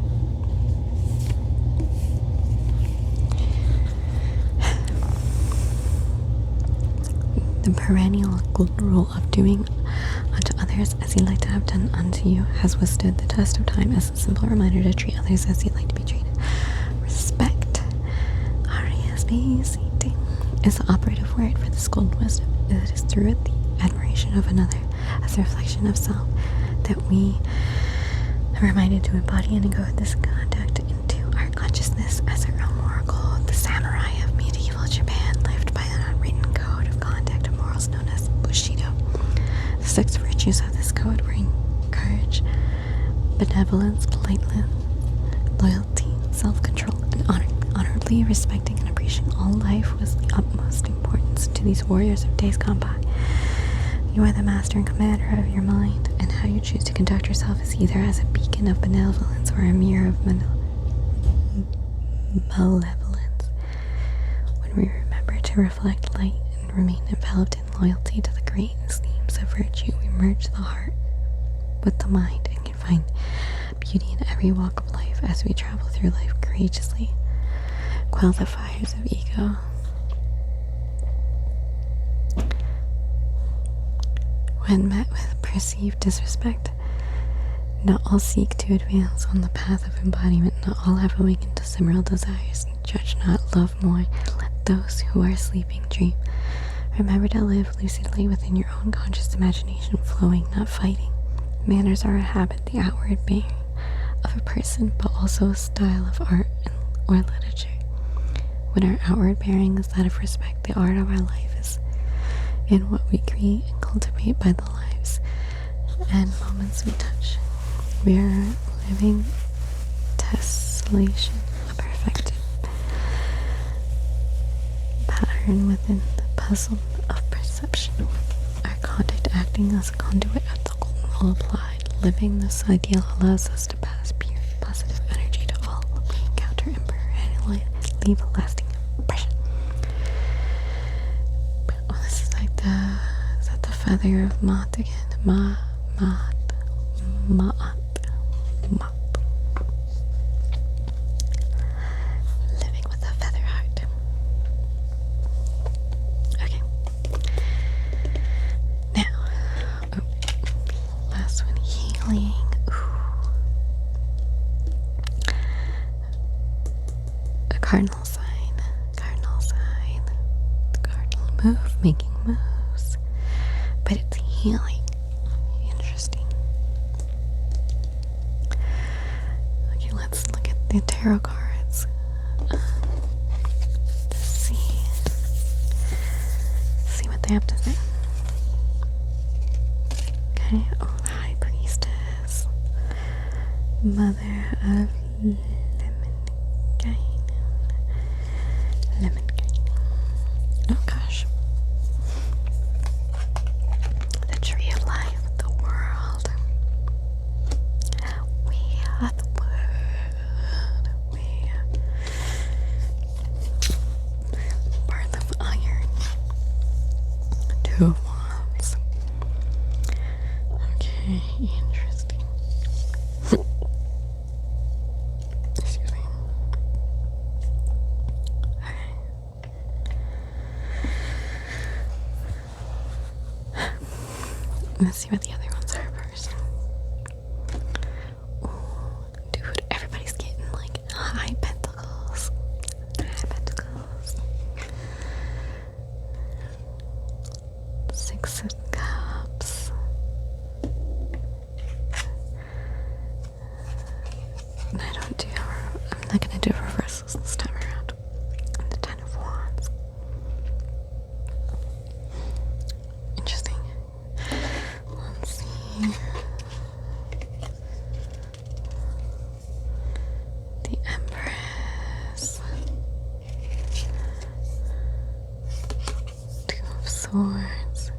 The perennial golden rule of doing unto others as you like to have done unto you has withstood the test of time as a simple reminder to treat others as you like to be treated. Respect, R-E-S-P-E-C-T, is the operative word for this golden wisdom. It is through it the admiration of another as a reflection of self that we are reminded to embody and encode this conduct into our consciousness as our own moral code. The samurai of medieval Japan lived by an unwritten code of conduct and morals known as Bushido. The 6 virtues of this code were courage, benevolence, politeness, loyalty, self-control, and honor. Honorably respecting and appreciating all life was the utmost importance to these warriors of days gone by. You are the master and commander of your mind, and how you choose to conduct yourself is either as a beacon of benevolence or a mirror of malevolence. When we remember to reflect light and remain enveloped in loyalty to the great themes of virtue, we merge the heart with the mind and can find beauty in every walk of life as we travel through life courageously. Quell the fires of ego. When met with perceived disrespect, not all seek to advance on the path of embodiment, not all have awakened to similar desires. Judge not, love more, let those who are sleeping dream. Remember to live lucidly within your own conscious imagination, flowing, not fighting. Manners are a habit, the outward bearing of a person, but also a style of art or literature. When our outward bearing is that of respect, the art of our life is in what we create and cultivate by the lives and moments we touch. We are living tessellation, a perfected pattern within the puzzle of perception. Our conduct acting as a conduit of the golden rule applied. Living this ideal allows us to pass pure positive energy to all we encounter and perennially leave a lasting impression. Oh, this is like is that the feather of Mott again? Mott. Living with a feather heart. Okay. Now, last one, healing. A cardinal sign. The cardinal move, making moves. But it's healing. Interesting. the tarot cards. Let's see what they have to say. Okay, oh, the High Priestess, Mother of Lemon. Oh gosh. The Tree of Life, the world. We are the world. We are Birth of Iron. Two of Wands. Okay, interesting. Excuse me. Let's see what the other ones are first. Ooh, dude, everybody's getting like high pentacles. High pentacles. Six of Cups. I'm not gonna do reversals this time around. And the Ten of Wands. Interesting. Let's see. The Empress. Two of Swords.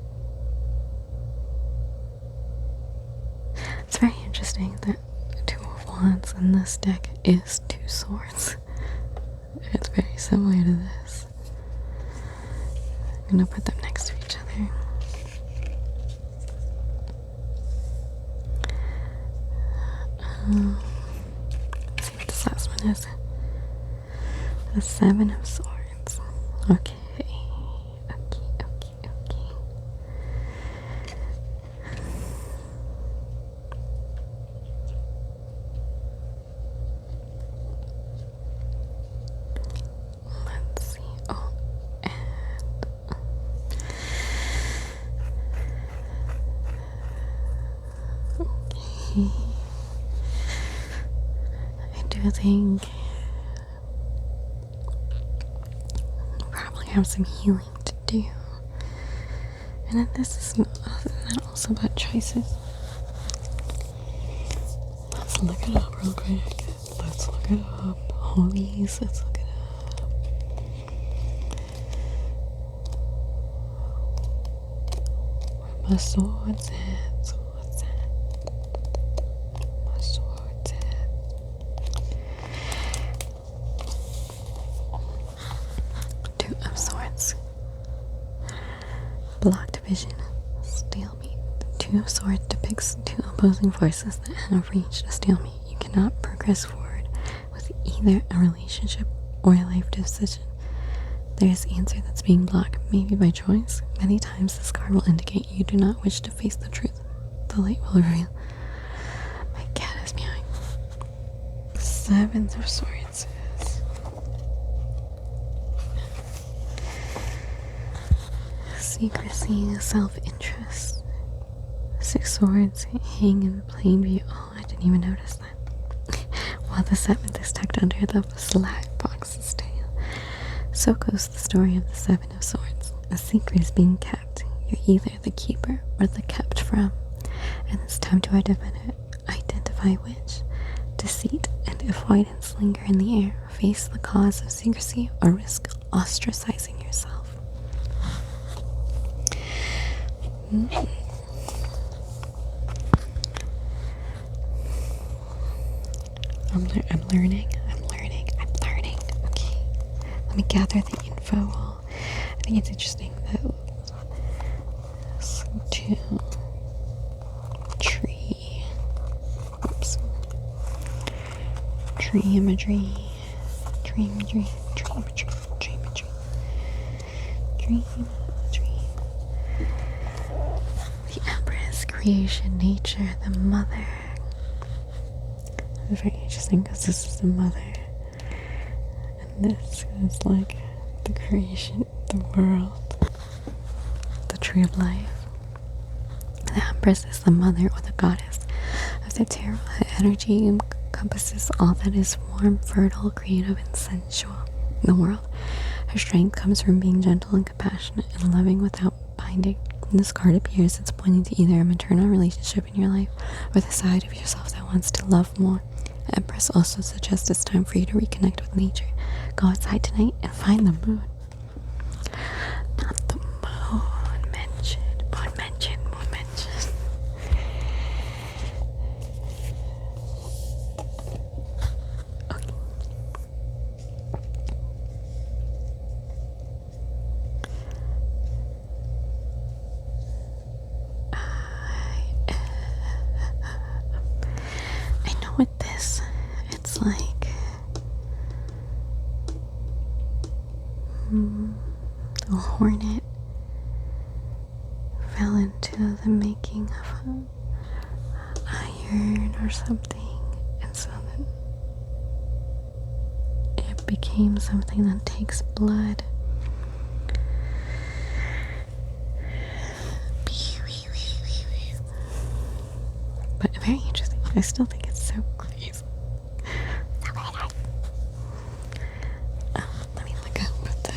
It's very interesting that Two of Wands in this deck is two swords. It's very similar to this. I'm gonna put them next to each other. Let's see what this last one is. The Seven of Swords. Okay. Let's see. Oh, and okay. I do think we'll probably have some healing to do. And then this is not also about choices. Let's look it up real quick. Let's look it up. All these, let's look it up. Where my swords at? What's that? My swords at? Two of Swords. Blocked vision. Stalemate. Two of Swords depicts two opposing forces that have reached a stalemate. You cannot progress forward with either a relationship or a life decision. There is answer that's being blocked, maybe by choice. Many times this card will indicate you do not wish to face the truth. The light will reveal. My cat is meowing. Seven of Swords. Secrecy, self-interest. Six Swords hang in plain view. Oh, I didn't even notice that. While the seventh is tucked under the slack box's tail. So goes the story of the Seven of Swords. A secret is being kept. You're either the keeper or the kept from. And it's time to identify which. Deceit and avoidance linger in the air. Face the cause of secrecy or risk ostracizing yourself. I'm learning. Okay, let me gather the info. I think it's interesting that tree imagery. The Empress, creation, nature, the mother. It's very interesting because this is the mother, and this is like the creation, the world, the tree of life. The Empress is the mother or the goddess of the tarot. Her energy encompasses all that is warm, fertile, creative, and sensual in the world. Her strength comes from being gentle and compassionate and loving without binding. When this card appears, it's pointing to either a maternal relationship in your life or the side of yourself that wants to love more. Empress also suggests it's time for you to reconnect with nature. Go outside tonight and find the moon. Not the moon mentioned. Moon mentioned. Moon mentioned. Okay. I know with this, it's like a hornet fell into the making of an iron or something, and so then it became something that takes blood. But very interesting. I still think it's so crazy. Let me look up what the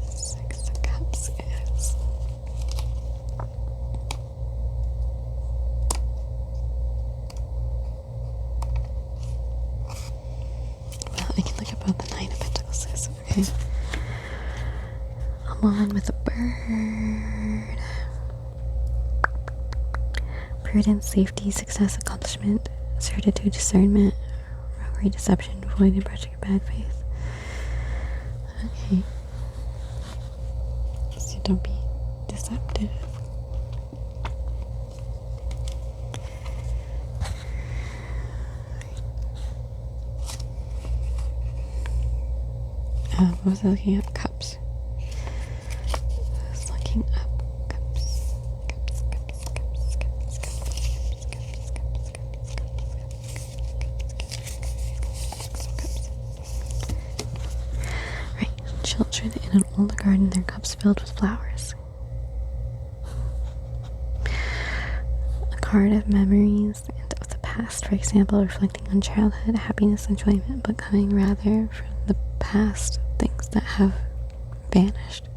Six of Cups is. Well, I can look up what the Nine of Pentacles is. Okay. A woman with a bird. Prudence, safety, success, accomplishment, certitude, discernment, roguery, deception, avoiding brushing of bad faith. Okay. So don't be deceptive. What was I looking at? Cups. I was looking up cups. Right, children in an old garden, their cups filled with flowers. A card of memories and of the past, for example, reflecting on childhood, happiness, enjoyment, but coming rather from the past, things that have vanished.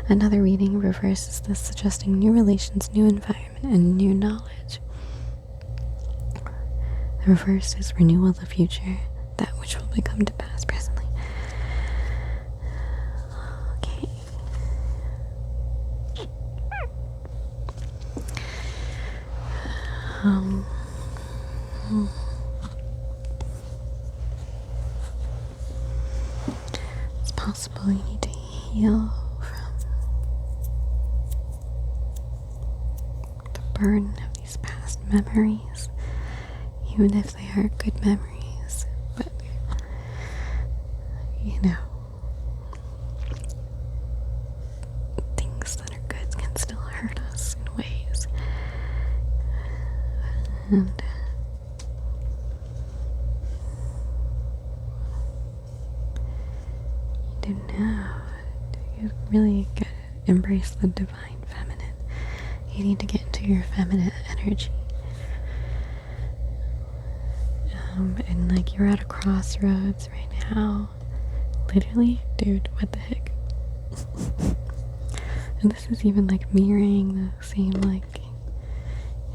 Another reading reverses this, suggesting new relations, new environment, and new knowledge. The reverse is renewal of the future, that which will become to pass presently. Okay. It's possible you need to heal from the burden of these past memories, even if they are good memories. But, you know, things that are good can still hurt us in ways. And you do now. You really gotta embrace the divine feminine. You need to get into your feminine energy. And like you're at a crossroads right now. Literally, dude, what the heck? And this is even like mirroring the same like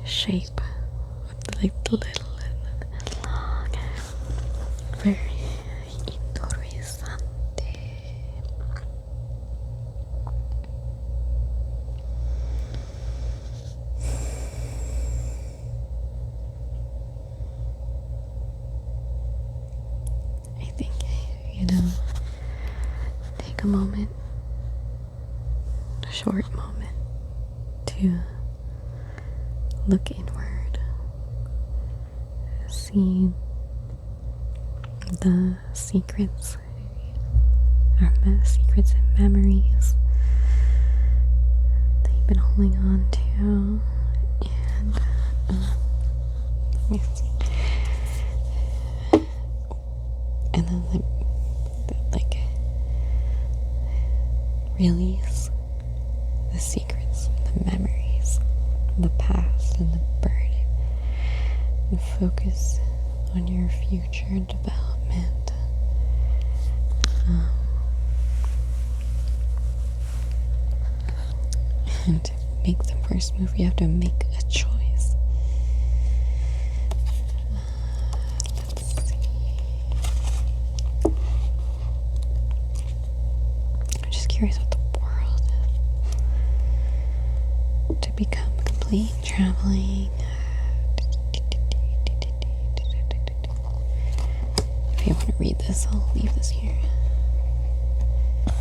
shape with like the little and the long. Very interesante. I think, you know, take a moment, a short moment, to look inward, see the secrets, secrets and memories that you've been holding on to, and let me see. And then like release the secrets, the memories, the past, and the burden, and focus on your future development. And to make the first move, you have to make a choice. Let's see. I'm just curious what the world is. To become complete traveling. If you want to read this, I'll leave this here. 9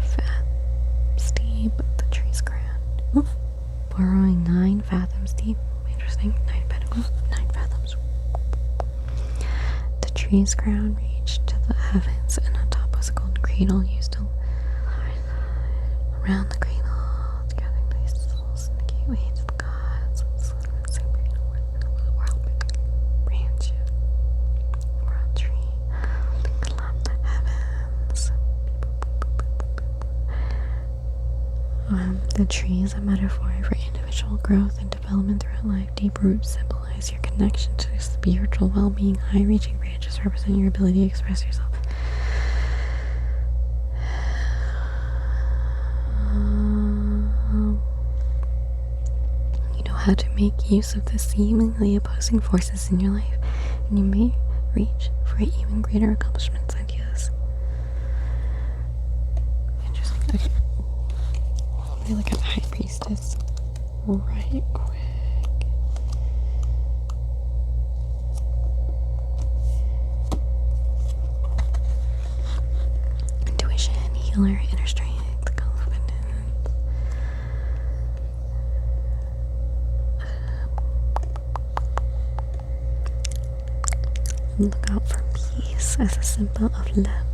fathoms deep, the tree's crown. Ooh. Burrowing 9 fathoms deep. Interesting. 9 pentacles, 9 fathoms. The tree's crown reached to the heavens, and on top was a golden cradle used to around the cradle, gathering these souls in the gateway to the gods. World branch, world tree, heavens. The tree is a metaphor for individual growth and development throughout life. Deep roots symbolize your connection to spiritual well-being. High-reaching branches represent your ability to express yourself. You know how to make use of the seemingly opposing forces in your life, and you may reach for even greater accomplishments and ideas. Interesting. Okay. Let me look at High Priestess right quick. Intuition, healer, inner strength, confidence. Look out for peace as a symbol of love,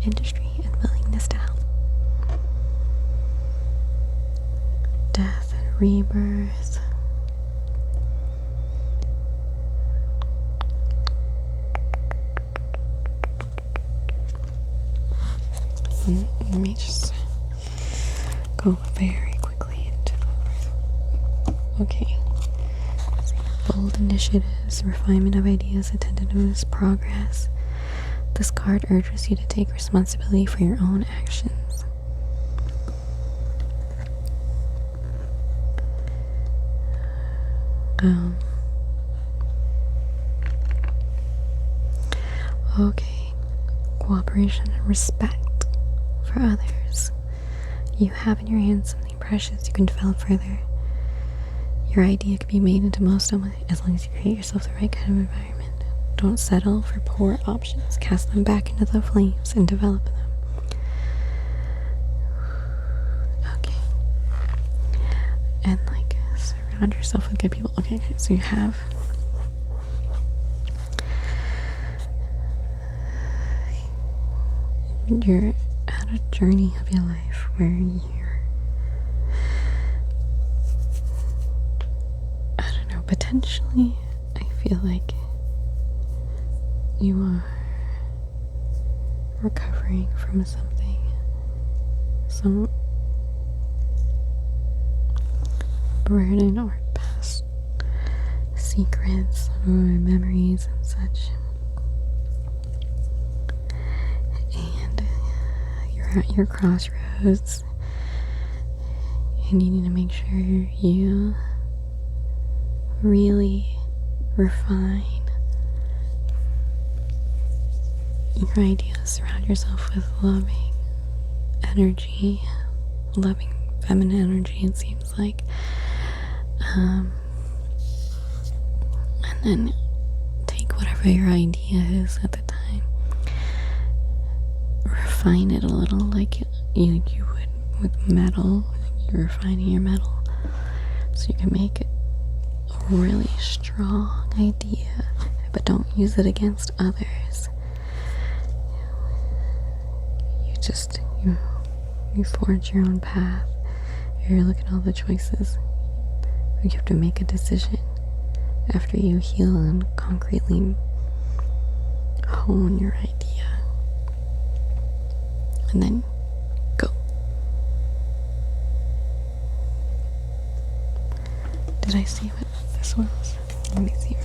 industry, and willingness to help. Death and rebirth. Let me just go very quickly into the... Okay. Bold initiatives, refinement of ideas, attentiveness, progress. This card urges you to take responsibility for your own actions. Okay. Cooperation and respect for others. You have in your hands something precious you can develop further. Your idea can be made into most of it as long as you create yourself the right kind of environment. Don't settle for poor options. Cast them back into the flames and develop them. Okay. And like, surround yourself with good people. Okay, so you have you're at a journey of your life where you're, I don't know, potentially I feel like you are recovering from something, some burden or past secrets or memories and such. And you're at your crossroads and you need to make sure you really refine your ideas. Surround yourself with loving energy, loving feminine energy, it seems like. And then take whatever your idea is at the time, refine it a little like you would with metal. You're refining your metal so you can make it a really strong idea, but don't use it against others. You forge your own path. You look at all the choices. You have to make a decision after you heal and concretely hone your idea. And then go. Did I see what this was. Let me see.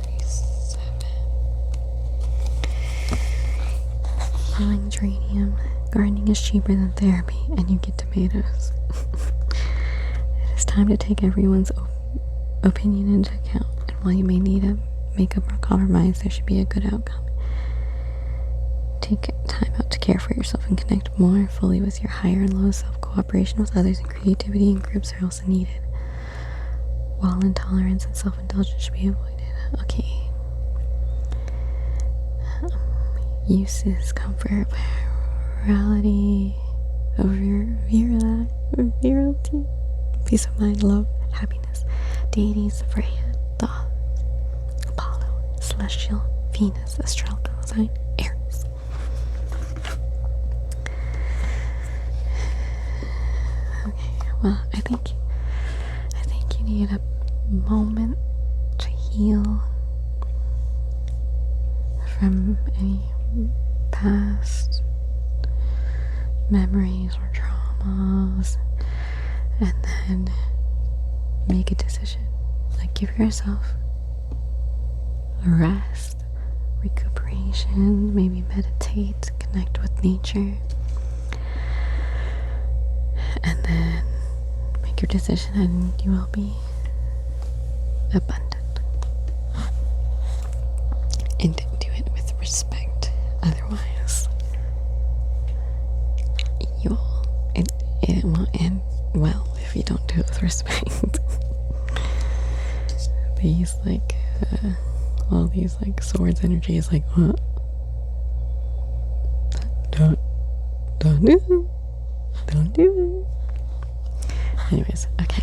37. Healing geranium. Gardening is cheaper than therapy, and you get tomatoes. It is time to take everyone's opinion into account, and while you may need to make a compromise, there should be a good outcome. Take time out to care for yourself and connect more fully with your higher and lower self. Cooperation with others and creativity in groups are also needed, while intolerance and self-indulgence should be avoided. Okay. Uses: comfort, virality, virality, peace of mind, love, happiness, deities, Freya, Thoth, Apollo, celestial, Venus, astrological sign, Aries. Okay, well, I think you need a moment to heal from any past memories or traumas, and then make a decision. Like, give yourself a rest, recuperation, maybe meditate, connect with nature, and then make your decision, and you will be abundant. And do it with respect. Otherwise, it won't end well if you don't do it with respect. These all these swords energy is like, what? Don't do it. Don't do it. Anyways, okay.